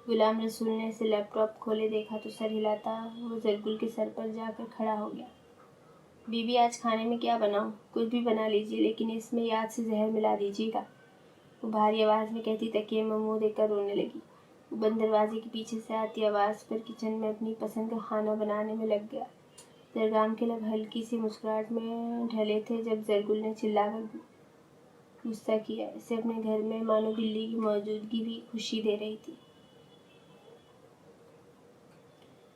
غلام رسول نے اسے لیپ ٹاپ کھولے دیکھا تو سر ہلاتا وہ زرگل کے سر پر جا کر کھڑا ہو گیا۔ بیوی آج کھانے میں کیا بناؤں؟ کچھ بھی بنا لیجیے، لیکن اس میں یاد سے زہر ملا دیجیے گا، وہ بھاری آواز میں کہتی تکیے میں منہ دے کر رونے لگی۔ وہ بند دروازے کے پیچھے سے آتی آواز پر کچن میں اپنی پسند کا کھانا بنانے میں لگ گیا۔ زرگام کے لب ہلکی سی مسکراہٹ میں ڈھلے تھے جب زرگل نے چلا کر غصہ کیا۔ اسے اپنے گھر میں مانو بلی کی موجودگی بھی خوشی دے رہی تھی۔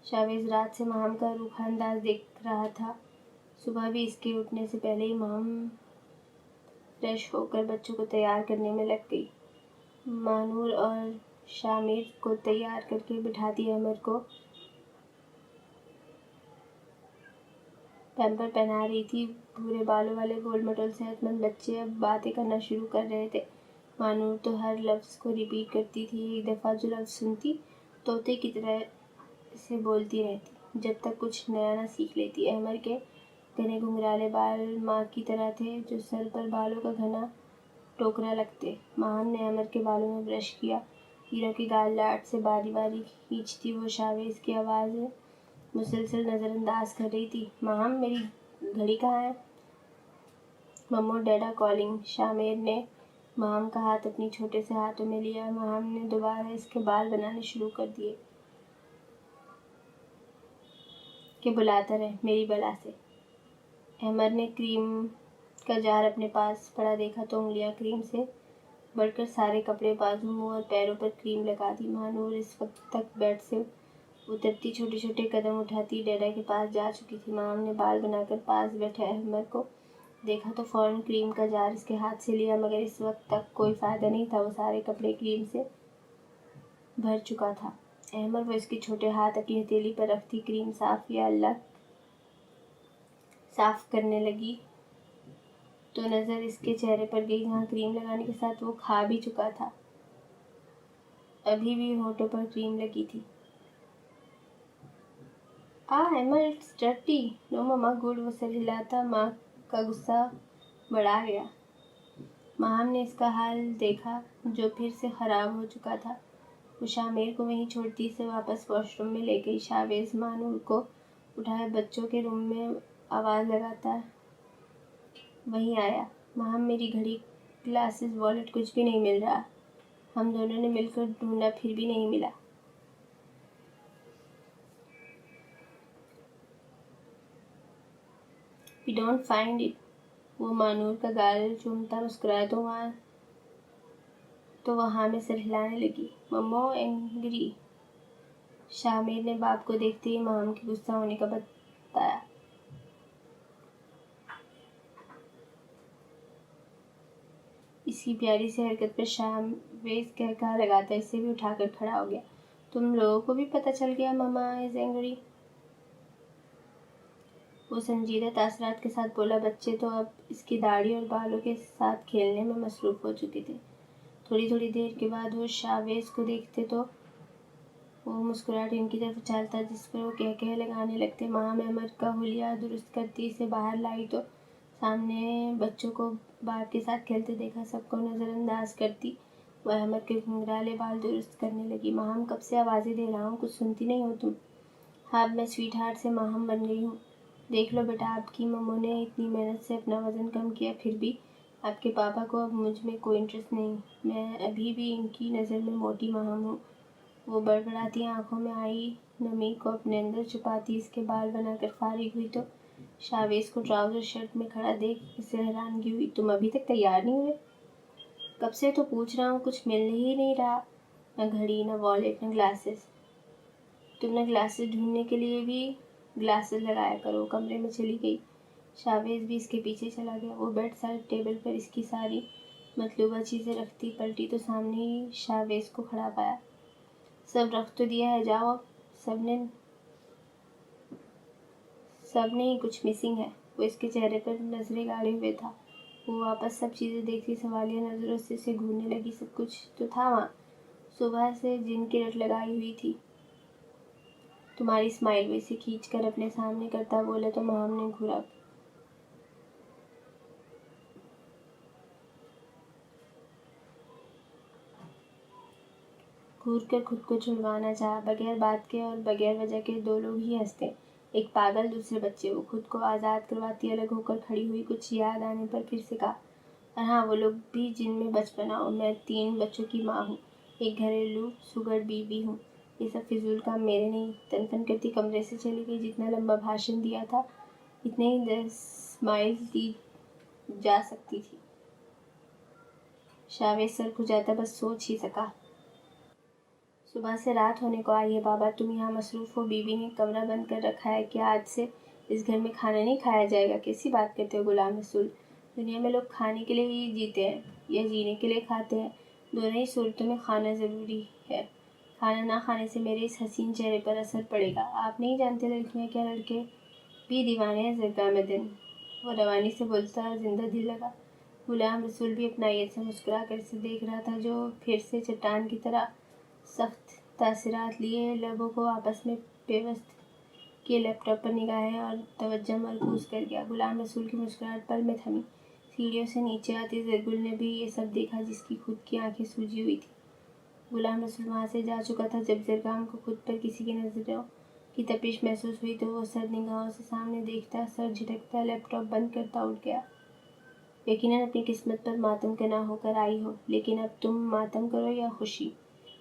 شاویز رات سے ماہم کا روکھا انداز دیکھ رہا تھا۔ صبح بھی اس کے اٹھنے سے پہلے ہی ماہم فریش ہو کر بچوں کو تیار کرنے میں لگ گئی۔ مانور اور شامر کو تیار کر کے بٹھاتی احمد کو پیمپر پہنا رہی تھی۔ بھورے بالوں والے گول مٹول صحت مند بچے اب باتیں کرنا شروع کر رہے تھے۔ مانور تو ہر لفظ کو ریپیٹ کرتی تھی، ایک دفعہ جو لفظ سنتی طوطے کی طرح اسے بولتی رہتی جب تک کچھ نیا نہ سیکھ لیتی۔ احمد کے گھنے گھنگرالے بال ماں کی طرح تھے جو سر پر بالوں کا گھنا ٹوکرا لگتے۔ ماہم نے احمد کے بالوں میں برش کیا، تینوں کی گال لاٹ سے باری باری کھینچتی وہ شاویز کی آوازیں مسلسل نظر انداز کر رہی تھی۔ ماہم میری گھڑی کہاں ہے؟ ممو ڈیڈا کالنگ۔ شامر نے ماہم کا ہاتھ اپنی چھوٹے سے ہاتھوں میں لیا۔ ماہم نے دوبارہ اس کے بال بنانے شروع کر دیے کہ بلاتا رہے میری بلا سے۔ احمد نے کریم کا جار اپنے پاس پڑا دیکھا تو انگلیاں کریم سے بڑھ کر سارے کپڑے، بازو، منہ اور پیروں پر کریم لگا دی۔ مانور اس وقت تک بیڈ سے اترتی چھوٹے چھوٹے قدم اٹھاتی ڈیڈا کے پاس جا چکی تھی۔ ماہم نے بال بنا کر پاس بیٹھے احمد کو دیکھا تو فوراً کریم کا جار اس کے ہاتھ سے لیا، مگر اس وقت تک کوئی فائدہ نہیں تھا، وہ سارے کپڑے کریم سے بھر چکا تھا۔ احمد وہ اس کے چھوٹے ہاتھ اپنی ہتھیلی پر رکھتی کریم صاف یا اللہ صاف کرنے لگی تو نظر اس کے چہرے پر گئی جہاں کریم لگانے کے ساتھ وہ کھا بھی چکا تھا، ابھی بھی ہونٹوں پر کریم لگی تھی۔ Ahmed it's dirty. No mama good, وہ سر ہلاتا ماں کا غصہ بڑھا گیا۔ ماہم نے اس کا حال دیکھا جو پھر سے خراب ہو چکا تھا۔ وہ شامر کو وہیں چھوڑتی اسے واپس واش روم میں لے گئی۔ شاویز مانور کو اٹھائے بچوں کے روم میں آواز لگاتا وہیں آیا۔ ماہم میری گھڑی، گلاسز، والیٹ کچھ بھی نہیں مل رہا، ہم دونوں نے مل کر ڈھونڈا پھر بھی نہیں ملا۔ We don't find it۔ وہ مانور کا گال چومتا مسکرایا تو وہ ہاں میں سر ہلانے لگی۔ ممو اینگری۔ شامر نے باپ کو دیکھتے ہی ماہم کے غصہ ہونے کا بتایا۔ اس کی پیاری سی حرکت پر شاویز کہکہا لگاتا اسے بھی اٹھا کر کھڑا ہو گیا۔ تم لوگوں کو بھی پتہ چل گیا مما از اینگری؟ وہ سنجیدہ تاثرات کے ساتھ بولا۔ بچے تو اب اس کی داڑھی اور بالوں کے ساتھ کھیلنے میں مصروف ہو چکے تھے۔ تھوڑی دیر کے بعد وہ شاویز کو دیکھتے تو وہ مسکراہٹ ان کی طرف اچھالتا جس پر وہ کہہ لگانے لگتے۔ ماہم احمد کا حلیہ درست کرتی اسے باہر لائی تو سامنے بچوں کو باپ کے ساتھ کھیلتے دیکھا۔ سب کو نظر انداز کرتی وہ احمد کے گھنگھرالے بال درست کرنے لگی۔ ماہم کب سے آوازیں دے رہا ہوں، کچھ سنتی نہیں ہو تم؟ ہاں، اب میں سویٹ ہارٹ سے ماہم بن گئی ہوں۔ دیکھ لو بیٹا، آپ کی ممو نے اتنی محنت سے اپنا وزن کم کیا، پھر بھی آپ کے پاپا کو اب مجھ میں کوئی انٹرسٹ نہیں۔ میں ابھی بھی ان کی نظر میں موٹی ماہم ہوں۔ وہ بڑبڑاتی آنکھوں میں آئی نمی کو اپنے اندر چھپاتی اس کے بال بنا کر فارغ ہوئی تو شاویز کو ٹراؤزر شرٹ میں کھڑا دیکھ اسے حیرانگی ہوئی۔ تم ابھی تک تیار نہیں ہوئے؟ کب سے تو پوچھ رہا ہوں، کچھ مل ہی نہیں رہا، نہ گھڑی، نہ والیٹ، نہ گلاسز۔ تم نے گلاسز ڈھونڈنے کے لیے بھی گلاسز لگایا کرو۔ کمرے میں چلی گئی۔ شاویز بھی اس کے پیچھے چلا گیا۔ وہ بیڈ سائڈ ٹیبل پر اس کی ساری مطلوبہ چیزیں رکھتی پلٹی تو سامنے ہی شاویز کو کھڑا پایا۔ سب رکھ تو دیا ہے، جاؤ اب۔ سب نے ہی کچھ مسنگ ہے۔ وہ اس کے چہرے پر نظریں گاڑے ہوئے تھا۔ وہ واپس سب چیزیں دیکھتی سوالیہ نظروں سے اسے گھورنے لگی۔ سب کچھ تو تھا وہاں، صبح سے جن کی رٹ لگائی ہوئی تھی۔ تمہاری اسمائل، وہ اسے کھینچ کر اپنے سامنے کرتا بولا تو ماہم نے گھور کر خود کو چھڑوانا چاہا۔ بغیر بات کے اور بغیر وجہ کے دو لوگ ہی ہنستے، ایک پاگل، دوسرے بچے۔ وہ خود کو آزاد کرواتی الگ ہو کر کھڑی ہوئی، کچھ یاد آنے پر پھر سے کہا، اور ہاں، وہ لوگ بھی جن میں بچپنا ہو۔ میں 3 بچوں کی ماں ہوں، ایک گھریلو سگر بیوی ہوں۔ یہ سب فضول کام میرے نہیں۔ تن تن کرتی کمرے سے چلی گئی۔ جتنا لمبا بھاشن دیا تھا اتنے ہی 10 مائل دی جا سکتی تھی۔ شاویز سر کھجاتا بس سوچ ہی سکا۔ صبح سے رات ہونے کو آئی ہے بابا، تم یہاں مصروف ہو، بیوی نے کمرہ بند کر رکھا ہے، کیا آج سے اس گھر میں کھانا نہیں کھایا جائے گا؟ کیسی بات کرتے ہو غلام رسول؟ دنیا میں لوگ کھانے کے لیے ہی جیتے ہیں یا جینے کے لیے کھاتے ہیں؟ دونوں ہی صورتوں میں کھانا ضروری ہے۔ کھانا نہ کھانے سے میرے اس حسین چہرے پر اثر پڑے گا۔ آپ نہیں جانتے لڑکیاں کیا لڑکے بھی دیوانے ہیں زرگاہ میں دن۔ وہ روانی سے بولتا زندہ دل لگا۔ غلام رسول بھی اپنائیت سے مسکرا کر اسے دیکھ رہا تھا جو پھر سے چٹان کی طرح سخت تاثرات لیے لبوں کو آپس میں پیوست کیے لیپ ٹاپ پر نگاہیں اور توجہ مرکوز کر گیا۔ غلام رسول کی مسکراہٹ پل میں تھمی۔ سیڑھیوں سے نیچے آتی زرگل نے بھی یہ سب دیکھا جس کی خود کی آنکھیں سوجی ہوئی تھی۔ غلام رسول وہاں سے جا چکا تھا جب زرگام کو خود پر کسی کی نظروں کی تپش محسوس ہوئی تو وہ سرد نگاہوں سے سامنے دیکھتا، سر جھٹکتا، لیپ ٹاپ بند کرتا اٹھ گیا۔ یقیناً اپنی قسمت پر ماتم کرنا ہو کر آئی ہو، لیکن اب تم ماتم کرو یا خوشی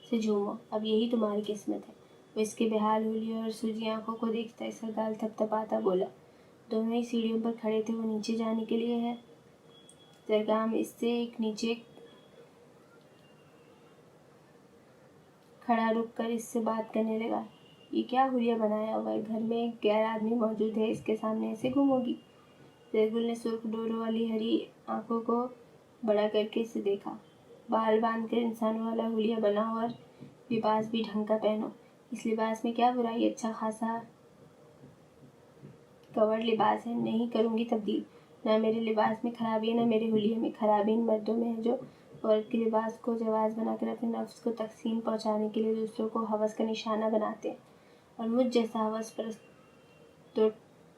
سے جھومو، اب یہی تمہاری قسمت ہے۔ وہ اس کے بحال حلیے اور سوجی آنکھوں کو دیکھتا، اس کا گال تھپ تھپاتا بولا۔ دونوں ہی سیڑھیوں پر کھڑے تھے، وہ نیچے جانے کے لیے ہے۔ زرگام اس سے ایک نیچے کھڑا رک کر اس سے بات کرنے لگا۔ یہ کیا حلیہ بنایا ہوا ہے؟ گھر میں ایک غیر آدمی موجود ہے، اس کے سامنے ایسے گھومو گی؟ زرگل نے سرخ ڈوروں والی ہری آنکھوں کو بڑا کر کے اسے دیکھا۔ بال باندھ کر انسانوں والا حلیہ بناؤ اور لباس بھی ڈھنگ کا پہنو۔ اس لباس میں کیا برائی؟ اچھا خاصا کور لباس ہے، نہیں کروں گی تبدیل۔ نہ میرے لباس میں خرابی ہے، نہ میرے حلیے میں۔ خرابی ان مردوں میں ہے جو عورت کے لباس کو جواز بنا کر اپنے نفس کو تقسیم پہنچانے کے لیے دوسروں کو ہوس کا نشانہ بناتے ہیں، اور مجھ جیسا ہوس پرست تو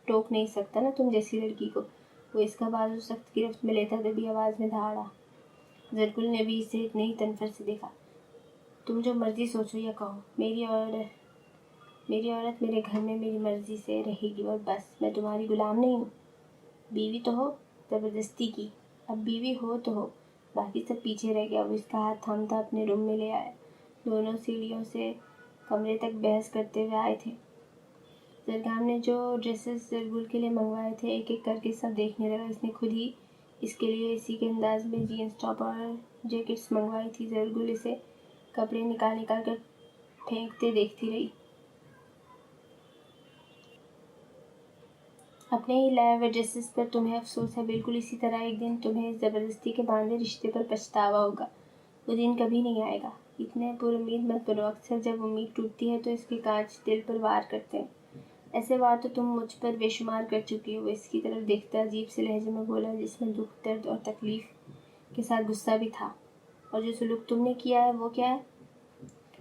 ٹوک نہیں سکتا نا تم جیسی لڑکی کو۔ وہ اس کا بازو سخت گرفت میں لیتا دبی آواز میں دھاڑا۔ زرگل نے بھی اسے اتنے ہی تنفر سے دیکھا۔ تم جو مرضی سوچو یا کہو، میری عورت میرے گھر میں میری مرضی سے رہے گی اور بس۔ میں تمہاری غلام نہیں ہوں۔ بیوی تو ہو، زبردستی کی۔ اب بیوی ہو تو ہو، باقی سب پیچھے رہ گیا۔ وہ اس کا ہاتھ تھامتا اپنے روم میں لے آیا۔ دونوں سیڑھیوں سے کمرے تک بحث کرتے ہوئے آئے تھے۔ زرگام نے جو ڈریسز زرگل کے لیے منگوائے تھے ایک ایک کر کے سب دیکھنے لگا۔ اس نے خود ہی اس کے لیے اسی کے انداز میں جینس ٹاپ اور جیکٹس منگوائی تھی۔ زرگل اسے کپڑے نکال کر پھینکتے دیکھتی رہی۔ اپنے ہی لائے ہوئے ڈریسز پر تمہیں افسوس ہے، بالکل اسی طرح ایک دن تمہیں اس زبردستی کے باندھے رشتے پر پچھتاوا ہوگا۔ وہ دن کبھی نہیں آئے گا۔ اتنے پر امید مت بنو، اکثر جب امید ٹوٹتی ہے تو اس کے کانچ دل پر وار کرتے ہیں۔ ایسے وار تو تم مجھ پر بے شمار کر چکی ہو۔ وہ اس کی طرف دیکھتا عجیب سے لہجے میں بولا جس میں دکھ، درد اور تکلیف کے ساتھ غصہ بھی تھا۔ اور جو سلوک تم نے کیا ہے وہ کیا ہے؟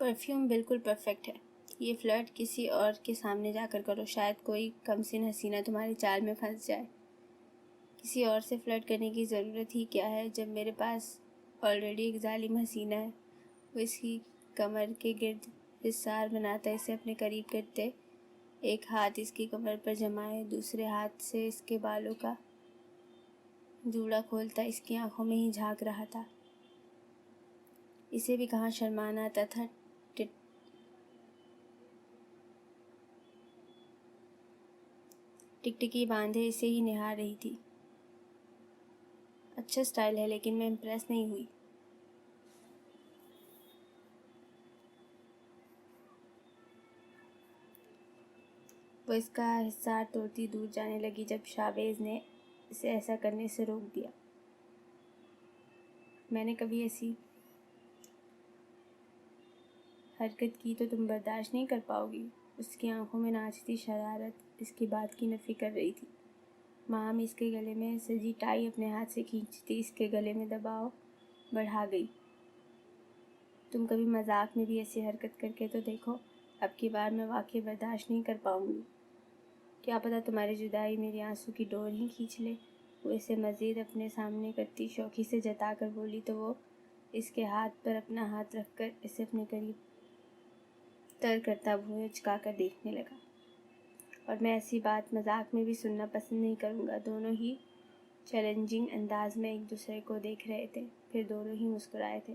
پرفیوم بالکل پرفیکٹ ہے. یہ فلرٹ کسی اور کے سامنے جا کر کرو، شاید کوئی کم سن حسینہ تمہاری چال میں پھنس جائے. کسی اور سے فلرٹ کرنے کی ضرورت ہی کیا ہے جب میرے پاس آلریڈی ایک ظالم حسینہ ہے. وہ اس کی کمر کے گرد حصار بناتا، اسے اپنے قریب کرتے ایک ہاتھ اس کی کمر پر جمائے، دوسرے ہاتھ سے اس کے بالوں کا جوڑا کھولتا، اس کی آنکھوں میں ہی جھانک رہا تھا. اسے بھی کہاں شرمانا آتا تھا. ٹکٹکی باندھے اسے ہی نہار رہی تھی. اچھا سٹائل ہے لیکن میں امپریس نہیں ہوئی. وہ اس کا حصار توڑتی دور جانے لگی جب شاویز نے اسے ایسا کرنے سے روک دیا. میں نے کبھی ایسی حرکت کی تو تم برداشت نہیں کر پاؤ گی. اس کی آنکھوں میں ناچتی شرارت اس کی بات کی نفی کر رہی تھی. مام اس کے گلے میں سجی ٹائی اپنے ہاتھ سے کھینچتی اس کے گلے میں دباؤ بڑھا گئی. تم کبھی مذاق میں بھی ایسی حرکت کر کے تو دیکھو. اب کی بار میں واقعی برداشت نہیں کر پاؤں گی. کیا پتہ تمہاری جدائی میری آنسوں کی ڈور ہی کھینچ لے. وہ اسے مزید اپنے سامنے کرتی شوخی سے جتا کر بولی تو وہ اس کے ہاتھ پر اپنا ہاتھ رکھ کر اسے اپنے قریب تر کرتا بھویں چکا کر دیکھنے لگا. اور میں ایسی بات مذاق میں بھی سننا پسند نہیں کروں گا. دونوں ہی چیلنجنگ انداز میں ایک دوسرے کو دیکھ رہے تھے، پھر دونوں ہی مسکرائے تھے.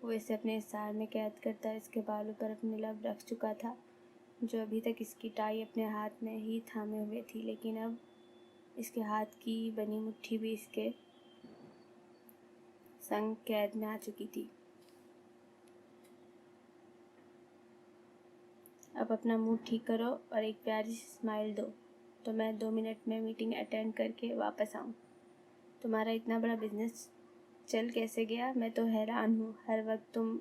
وہ اسے اپنے حصار میں قید کرتا اس کے بالوں پر اپنے لب رکھ چکا تھا، جو ابھی تک اس کی ٹائی اپنے ہاتھ میں ہی تھامے ہوئے تھی، لیکن اب اس کے ہاتھ کی بنی مٹھی بھی اس کے سنگ قید میں آ چکی تھی. اب اپنا موڈ ٹھیک کرو اور ایک پیاری سی اسمائل دو تو میں 2 منٹ میں میٹنگ اٹینڈ کر کے واپس آؤں. تمہارا اتنا بڑا بزنس چل کیسے گیا؟ میں تو حیران ہوں. ہر وقت تم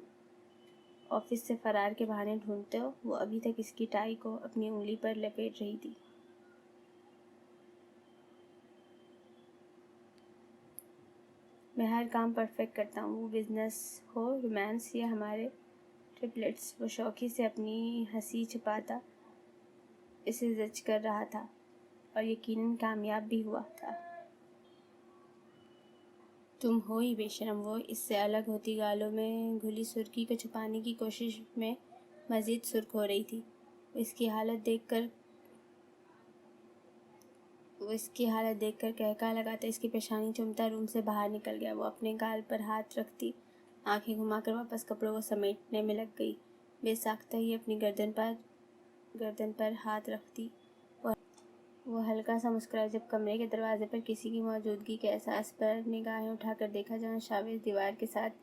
آفس سے فرار کے بہانے ڈھونڈتے ہو. وہ ابھی تک اس کی ٹائی کو اپنی انگلی پر لپیٹ رہی تھی. میں ہر کام پرفیکٹ کرتا ہوں، وہ بزنس ہو، رومانس یا ہمارے ٹرپلٹس. وہ شوخی سے اپنی ہنسی چھپاتا اسے جج کر رہا تھا اور یقیناً کامیاب بھی ہوا تھا. تم ہو ہی بے شرم. وہ اس سے الگ ہوتی گالوں میں گھلی سرخی کو چھپانے کی کوشش میں مزید سرخ ہو رہی تھی. وہ اس کی حالت دیکھ کر کہکا لگاتا اس کی پیشانی چومتا روم سے باہر نکل گیا. وہ اپنے گال پر ہاتھ رکھتی آنکھیں گھما کر واپس کپڑوں کو سمیٹنے میں لگ گئی. بے ساختہ ہی اپنی گردن پر ہاتھ رکھتی وہ ہلکا سا مسکرائی جب کمرے کے دروازے پر کسی کی موجودگی کے احساس پر نگاہیں اٹھا کر دیکھا جہاں شاویز دیوار کے ساتھ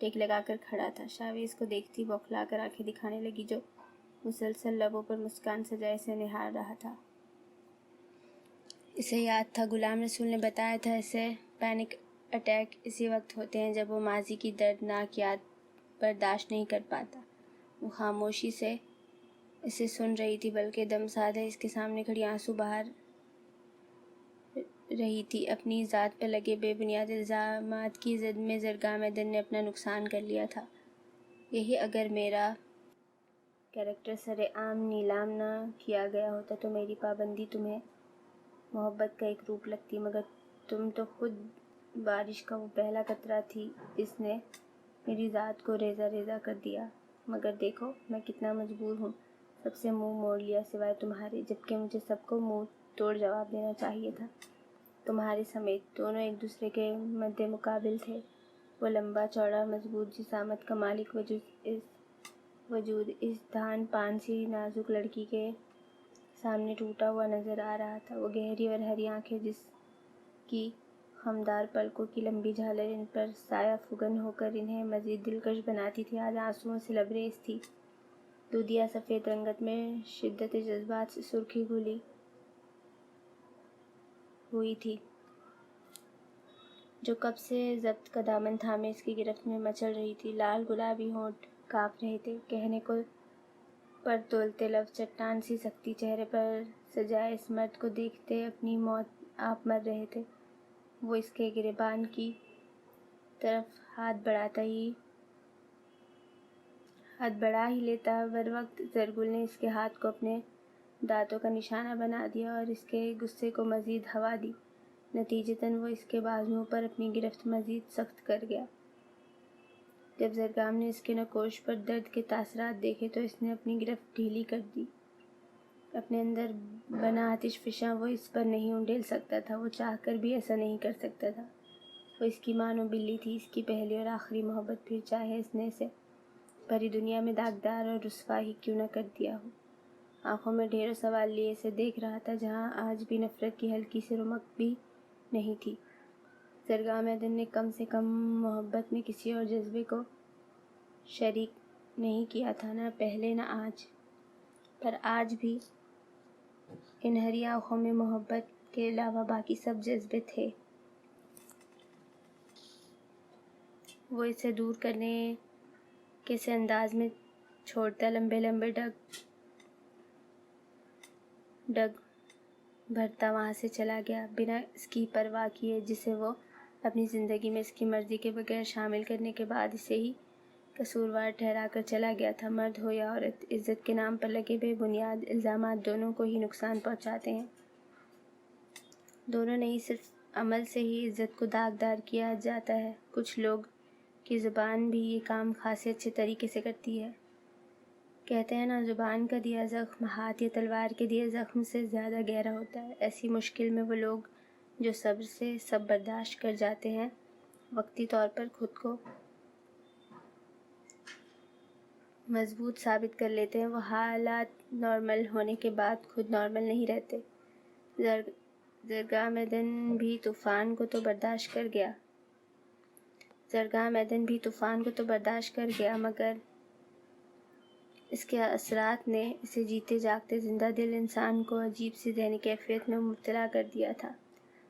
ٹیک لگا کر کھڑا تھا. شاویز کو دیکھتی بوکھلا کر آنکھیں دکھانے لگی، جو مسلسل لبوں پر مسکان سجائے اسے نہار رہا تھا. اسے یاد تھا غلام رسول نے بتایا تھا اسے پینک اٹیک اسی وقت ہوتے ہیں جب وہ ماضی کی دردناک یاد برداشت نہیں کر پاتا. وہ خاموشی سے اسے سن رہی تھی، بلکہ دم سادھے اس کے سامنے کھڑی آنسو بہا رہی تھی. اپنی ذات پر لگے بے بنیاد الزامات کی زد میں زرگاہ میدن نے اپنا نقصان کر لیا تھا. یہی اگر میرا کیریکٹر سر عام نیلام نہ کیا گیا ہوتا تو میری پابندی تمہیں محبت کا ایک روپ لگتی، مگر تم تو خود بارش کا وہ پہلا قطرہ تھی جس نے میری ذات کو ریزہ ریزہ کر دیا. مگر دیکھو میں کتنا مجبور ہوں. سب سے منہ موڑ لیا سوائے تمہارے، جبکہ مجھے سب کو منہ توڑ جواب دینا چاہیے تھا. تمہارے سمیت دونوں ایک دوسرے کے مد مقابل تھے. وہ لمبا چوڑا مضبوط جسامت کا مالک وجود اس دھان پان سی نازک لڑکی کے سامنے ٹوٹا ہوا نظر آ رہا تھا. وہ گہری اور ہری آنکھیں جس کی خمدار پلکوں کی لمبی جھالر ان پر سایہ فگن ہو کر انہیں مزید دلکش بناتی تھی، آج آنسوؤں سے لبریز تھی. دودھیا سفید رنگت میں شدت جذبات سے سرخی گھلی ہوئی تھی، جو کب سے ضبط کا دامن تھامے اس کی گرفت میں مچل رہی تھی. لال گلابی ہونٹ کانپ رہے تھے، کہنے کو پر تولتے لفظ چٹان سی سختی چہرے پر سجائے اس مرد کو دیکھتے اپنی موت آپ مر رہے تھے. وہ اس کے گریبان کی طرف ہاتھ بڑھاتا ہی ہاتھ بڑھا ہی لیتا، بر وقت زرگل نے اس کے ہاتھ کو اپنے دانتوں کا نشانہ بنا دیا اور اس کے غصے کو مزید ہوا دی۔ نتیجتاً وہ اس کے بازوؤں پر اپنی گرفت مزید سخت کر گیا۔ جب زرگام نے اس کے نکوش پر درد کے تاثرات دیکھے تو اس نے اپنی گرفت ڈھیلی کر دی۔ اپنے اندر بنا آتش فشاں وہ اس پر نہیں انڈیل سکتا تھا، وہ چاہ کر بھی ایسا نہیں کر سکتا تھا۔ وہ اس کی مانو بلی تھی، اس کی پہلی اور آخری محبت، پھر چاہے اس نے اسے بھری دنیا میں داغدار اور رسوا ہی کیوں نہ کر دیا ہو۔ آنکھوں میں ڈھیروں سوال لیے اسے دیکھ رہا تھا، جہاں آج بھی نفرت کی ہلکی سی رمق بھی نہیں تھی۔ زرگام عدن نے کم سے کم محبت میں کسی اور جذبے کو شریک نہیں کیا تھا، نہ پہلے نہ آج، پر آج بھی ان ہری آنکھوں میں محبت کے علاوہ باقی سب جذبے تھے۔ وہ اسے دور کرنے کے سے انداز میں چھوڑتا لمبے لمبے ڈگ بھرتا وہاں سے چلا گیا، بنا اس کی پرواہ کیے جسے وہ اپنی زندگی میں اس کی مرضی کے بغیر شامل کرنے کے بعد اسے ہی قصوروار ٹھہرا کر چلا گیا تھا۔ مرد ہو یا عورت، عزت کے نام پر لگے بے بنیاد الزامات دونوں کو ہی نقصان پہنچاتے ہیں۔ دونوں نہیں، صرف عمل سے ہی عزت کو داغدار کیا جاتا ہے۔ کچھ لوگ کی زبان بھی یہ کام خاصے اچھے طریقے سے کرتی ہے۔ کہتے ہیں نا، زبان کا دیا زخم ہاتھ یا تلوار کے دیے زخم سے زیادہ گہرا ہوتا ہے۔ ایسی مشکل میں وہ لوگ جو صبر سے سب برداشت کر جاتے ہیں، وقتی طور پر خود کو مضبوط ثابت کر لیتے ہیں، وہ حالات نارمل ہونے کے بعد خود نارمل نہیں رہتے۔ زرگام عدن بھی طوفان کو تو برداشت کر گیا، مگر اس کے اثرات نے اسے جیتے جاگتے زندہ دل انسان کو عجیب سی ذہنی کیفیت میں مبتلا کر دیا تھا۔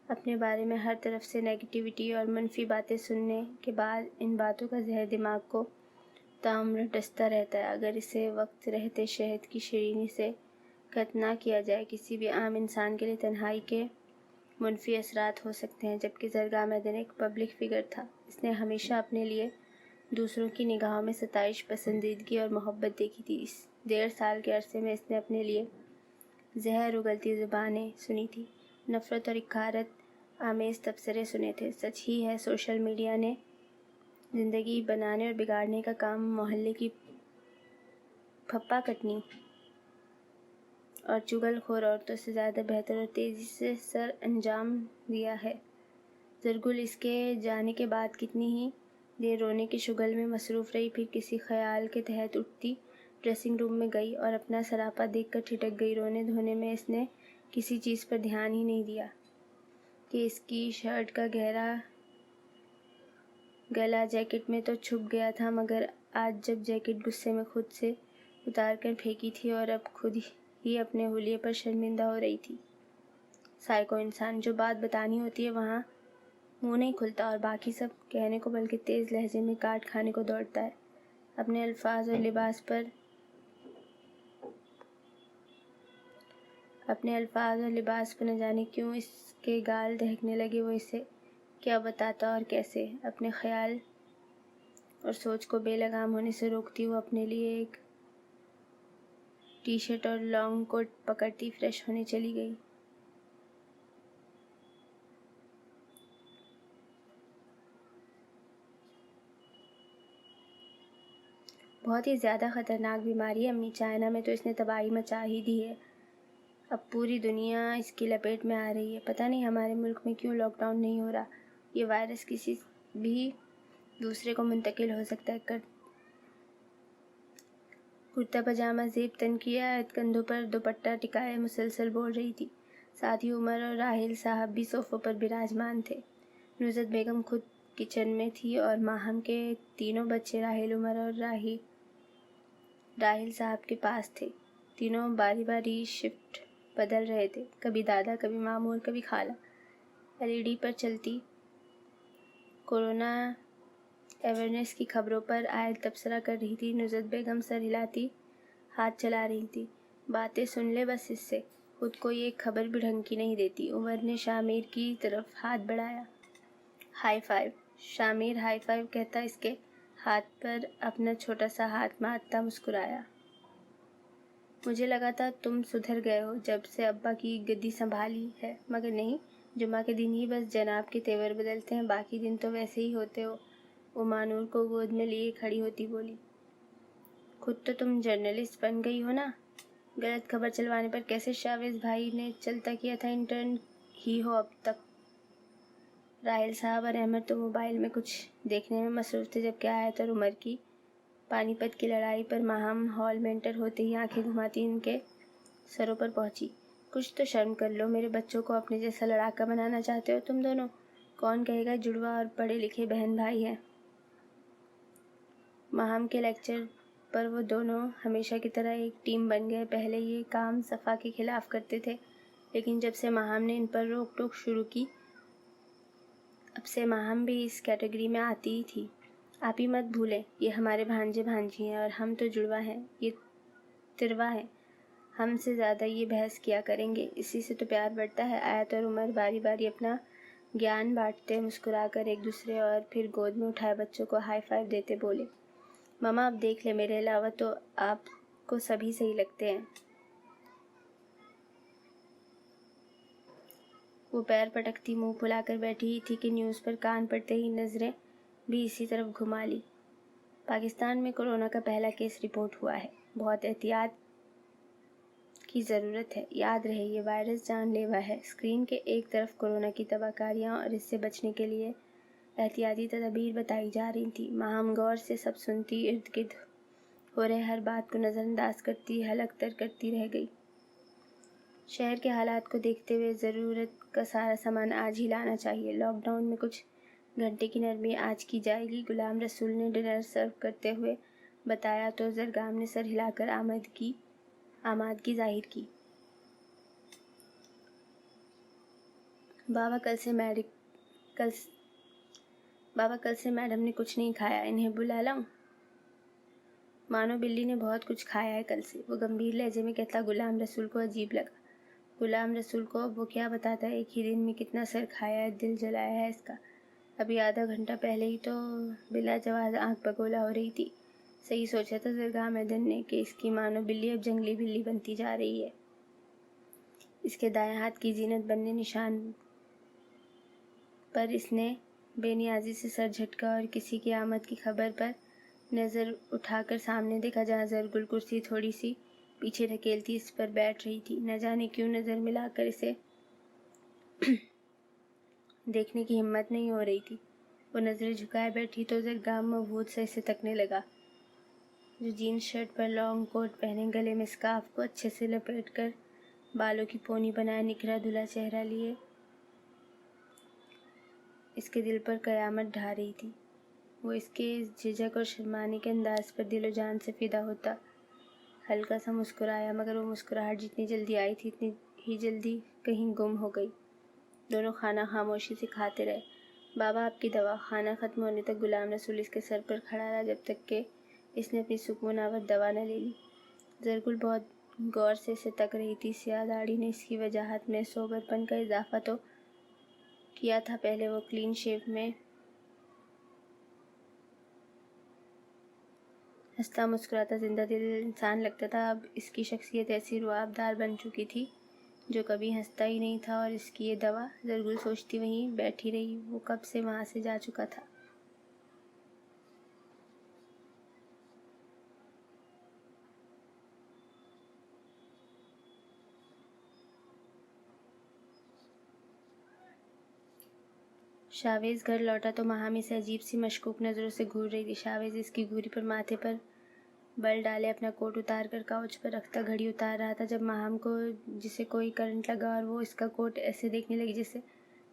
اپنے بارے میں ہر طرف سے نیگیٹیوٹی اور منفی باتیں سننے کے بعد ان باتوں کا زہر دماغ کو تاعمر ڈستا رہتا ہے۔ اگر اسے وقت رہتے شہد کی شیرینی سے قطع نہ کیا جائے، کسی بھی عام انسان کے لیے تنہائی کے منفی اثرات ہو سکتے ہیں۔ جبکہ زرگام عدن ایک پبلک فگر تھا، اس نے ہمیشہ اپنے لیے دوسروں کی نگاہوں میں ستائش، پسندیدگی اور محبت دیکھی تھی۔ اس 1.5 سال کے عرصے میں اس نے اپنے لیے زہر اگلتی زبانیں سنی تھی، نفرت اور حقارت آمیز تبصرے سنے تھے۔ سچ ہی ہے، سوشل میڈیا نے زندگی بنانے اور بگاڑنے کا کام محلے کی پھپا کٹنی اور چغل خور عورتوں سے زیادہ بہتر اور تیزی سے سر انجام دیا ہے۔ زرگل اس کے جانے کے بعد کتنی ہی دیر رونے کے شغل میں مصروف رہی، پھر کسی خیال کے تحت اٹھتی ڈریسنگ روم میں گئی اور اپنا سراپا دیکھ کر ٹھٹک گئی۔ رونے دھونے میں اس نے کسی چیز پر دھیان ہی نہیں دیا کہ اس کی شرٹ کا گہرا گلا جیکٹ میں تو چھپ گیا تھا، مگر آج جب جیکٹ غصے میں خود سے اتار کر پھینکی تھی اور اب خود ہی اپنے حلیے پر شرمندہ ہو رہی تھی۔ سائیکو انسان، جو بات بتانی ہوتی ہے وہاں منہ نہیں کھلتا اور باقی سب کہنے کو بلکہ تیز لہجے میں کاٹ کھانے کو دوڑتا ہے۔ اپنے الفاظ اور لباس پر نہ جانے کیوں اس کے گال دہکنے لگے۔ وہ اسے کیا بتاتا اور کیسے؟ اپنے خیال اور سوچ کو بے لگام ہونے سے روکتی، وہ اپنے لیے ایک ٹی شرٹ اور لانگ کوٹ پکڑتی فریش ہونے چلی گئی۔ بہت ہی زیادہ خطرناک بیماری ہے امی، چائنا میں تو اس نے تباہی مچا ہی دی ہے۔ اب پوری دنیا اس کی لپیٹ میں آ رہی ہے۔ پتہ نہیں ہمارے ملک میں کیوں لاک ڈاؤن نہیں ہو رہا۔ یہ وائرس کسی بھی دوسرے کو منتقل ہو سکتا ہے۔ کرتا پاجامہ زیب تن کیا، کندھوں پر دوپٹہ ٹکائے مسلسل بول رہی تھی۔ ساتھ ہی عمر اور راحیل صاحب بھی صوفوں پر براجمان تھے۔ نوزت بیگم خود کچن میں تھی اور ماہم کے تینوں بچے راحیل، عمر اور راحیل صاحب کے پاس تھے۔ تینوں باری باری شفٹ بدل رہے تھے، کبھی دادا، کبھی ماموں اور کبھی خالہ۔ LED پر چلتی کورونا اویئرنیس کی خبروں پر عائد تبصرہ کر رہی تھی۔ نوزت بیگم سر ہلاتی ہاتھ چلا رہی تھی۔ باتیں سن لے بس اس سے، خود کو یہ خبر بھی ڈھنگ کی نہیں دیتی۔ عمر نے شامیر کی طرف ہاتھ بڑھایا۔ High five. Shamir high five کہتا اس کے ہاتھ پر اپنا چھوٹا سا ہاتھ مارتا مسکرایا۔ مجھے لگا تھا تم سدھر گئے ہو جب سے ابا کی گدی سنبھالی ہے، مگر نہیں، جمعہ کے دن ہی بس جناب کے تیور بدلتے ہیں، باقی دن تو ویسے ہی ہوتے ہو۔ وہ مانور کو گود میں لیے کھڑی ہوتی بولی۔ خود تو تم جرنلسٹ بن گئی ہو نا، غلط خبر چلوانے پر کیسے شاویز بھائی نے چلتا کیا تھا، انٹرن ہی ہو اب تک۔ راحل صاحب اور احمد تو موبائل میں کچھ دیکھنے میں مصروف تھے، جبکہ آیت اور عمر کی پانی پت کی لڑائی پر ماہم ہال میں انٹر ہوتے ہی آنکھیں گھماتی ان کے سروں پر پہنچی۔ کچھ تو شرم کر لو، میرے بچوں کو اپنے جیسا لڑاکا بنانا چاہتے ہو تم دونوں؟ کون کہے گا جڑواں اور پڑھے لکھے بہن بھائی ہیں۔ ماہم کے لیکچر پر وہ دونوں ہمیشہ کی طرح ایک ٹیم بن گئے۔ پہلے یہ کام صفا کے خلاف کرتے تھے، لیکن جب سے ماہم نے ان پر روک ٹوک شروع کی، اب سے ماہم بھی اس کیٹیگری میں آتی ہی تھی۔ آپ ہی مت بھولیں، یہ ہمارے بھانجے بھانجی ہیں اور ہم تو جڑواں ہیں، یہ تروا ہیں، ہم سے زیادہ یہ بحث کیا کریں گے، اسی سے تو پیار بڑھتا ہے۔ آیت اور عمر باری باری اپنا گیان بانٹتے مسکرا کر ایک دوسرے اور پھر گود میں اٹھائے بچوں کو ہائی فائیو دیتے بولے، ماما اب دیکھ لے، میرے علاوہ تو آپ کو سبھی صحیح لگتے ہیں۔ وہ پیر پٹکتی منہ پھلا کر بیٹھی ہی تھی کہ نیوز پر کان پڑتے ہی نظریں بھی اسی طرف گھما لی۔ پاکستان میں کورونا کا پہلا کیس رپورٹ ہوا ہے، بہت احتیاط کی ضرورت ہے۔ یاد رہے یہ وائرس جان لیوا ہے۔ اسکرین کے ایک طرف کورونا کی تباہ کاریاں اور اس سے بچنے کے لیے احتیاطی تدابیر بتائی جا رہی تھیں۔ ماہم غور سے سب سنتی، ارد گرد ہو رہے ہر بات کو نظر انداز کرتی، حلق تر کرتی رہ گئی۔ شہر کے حالات کو دیکھتے ہوئے ضرورت کا سارا سامان آج ہی لانا چاہیے۔ لاک ڈاؤن میں کچھ گھنٹے کی نرمی آج کی جائے گی، غلام رسول نے ڈنر سرو کرتے ہوئے بتایا تو زرگام نے سر ہلا کر آمادگی ظاہر کی۔ بابا کل سے میڈم نے کچھ نہیں کھایا، انہیں بلا لاؤں؟ مانو بلی نے بہت کچھ کھایا ہے کل سے، وہ گمبھیر لہجے میں کہتا غلام رسول کو عجیب لگا۔ غلام رسول کو اب وہ کیا بتاتا ایک ہی دن میں کتنا سر کھایا ہے، دل جلایا ہے اس کا۔ ابھی آدھا گھنٹہ پہلے ہی تو بلا جواز آنکھ بگولا ہو رہی تھی۔ صحیح سوچا تھا زرگام ایدن نے کہ اس کی مانو بلی اب جنگلی بلی بنتی جا رہی ہے۔ اس کے دائیں ہاتھ کی زینت بننے نشان پر اس نے بے نیازی سے سر جھٹکا اور کسی کی آمد کی خبر پر نظر اٹھا کر سامنے دیکھا، جہاں زرگل کرسی تھوڑی سی پیچھے ڈھکیلتی اس پر بیٹھ رہی تھی۔ نہ جانے کیوں نظر ملا کر اسے دیکھنے کی ہمت نہیں ہو رہی تھی۔ وہ نظریں جھکائے بیٹھی تو زرگام مبہوت سے اسے تکنے لگا، جو جینز شرٹ پر لانگ کوٹ پہنے، گلے میں اسکارف کو اچھے سے لپیٹ کر بالوں کی پونی بنائے نکھرا دھلا چہرہ لیے اس کے دل پر قیامت ڈھا رہی تھی۔ وہ اس کے جھجک اور شرمانے کے انداز پر دل و جان سے فدا ہوتا ہلکا سا مسکرایا، مگر وہ مسکراہٹ جتنی جلدی آئی تھی اتنی ہی جلدی کہیں گم ہو گئی۔ دونوں کھانا خاموشی سے کھاتے رہے۔ بابا آپ کی دوا۔ کھانا ختم ہونے تک غلام رسول اس کے سر پر کھڑا رہا جب تک کہ اس نے اپنی سکون آور دوا نہ لے لی۔ زرگل بہت غور سے اسے تک رہی تھی۔ سیاہ داڑھی نے اس کی وجاہت میں سوبر پن کا اضافہ تو کیا تھا، پہلے وہ کلین شیو میں ہنستا مسکراتا زندہ دل انسان لگتا تھا، اب اس کی شخصیت ایسی رعب دار بن چکی تھی جو کبھی ہنستا ہی نہیں تھا۔ اور اس کی یہ دوا، زرگل سوچتی وہیں بیٹھی رہی، وہ کب سے وہاں سے جا چکا تھا۔ شاویز گھر لوٹا تو ماہم اسے عجیب سی مشکوک نظروں سے گھور رہی تھی۔ شاویز اس کی گھوری پر ماتھے پر بل ڈالے اپنا کوٹ اتار کر کاؤچ پر رکھتا گھڑی اتار رہا تھا، جب ماہم کو جسے کوئی کرنٹ لگا اور وہ اس کا کوٹ ایسے دیکھنے لگی جیسے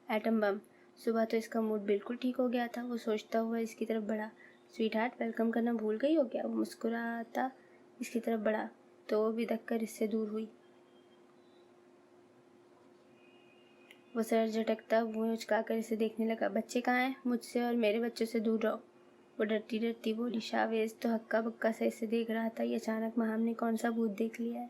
ایٹم بم۔ صبح تو اس کا موڈ بالکل ٹھیک ہو گیا تھا۔ وہ سوچتا ہوا اس کی طرف بڑھا، سویٹ ہارٹ ویلکم کرنا بھول گئی ہو کیا؟ وہ مسکراتا اس کی طرف بڑھا تو وہ بھی دھک کر اس سے دور ہوئی۔ وہ سر جھٹکتا منہ اچکا کر اسے دیکھنے لگا۔ بچے کہاں ہیں؟ مجھ سے اور میرے بچوں سے دور رہو، وہ ڈرتی ڈرتی بولی۔ شاویز تو ہکا بکا سے اسے دیکھ رہا تھا، یہ اچانک ماہم نے کون سا بھوت دیکھ لیا ہے؟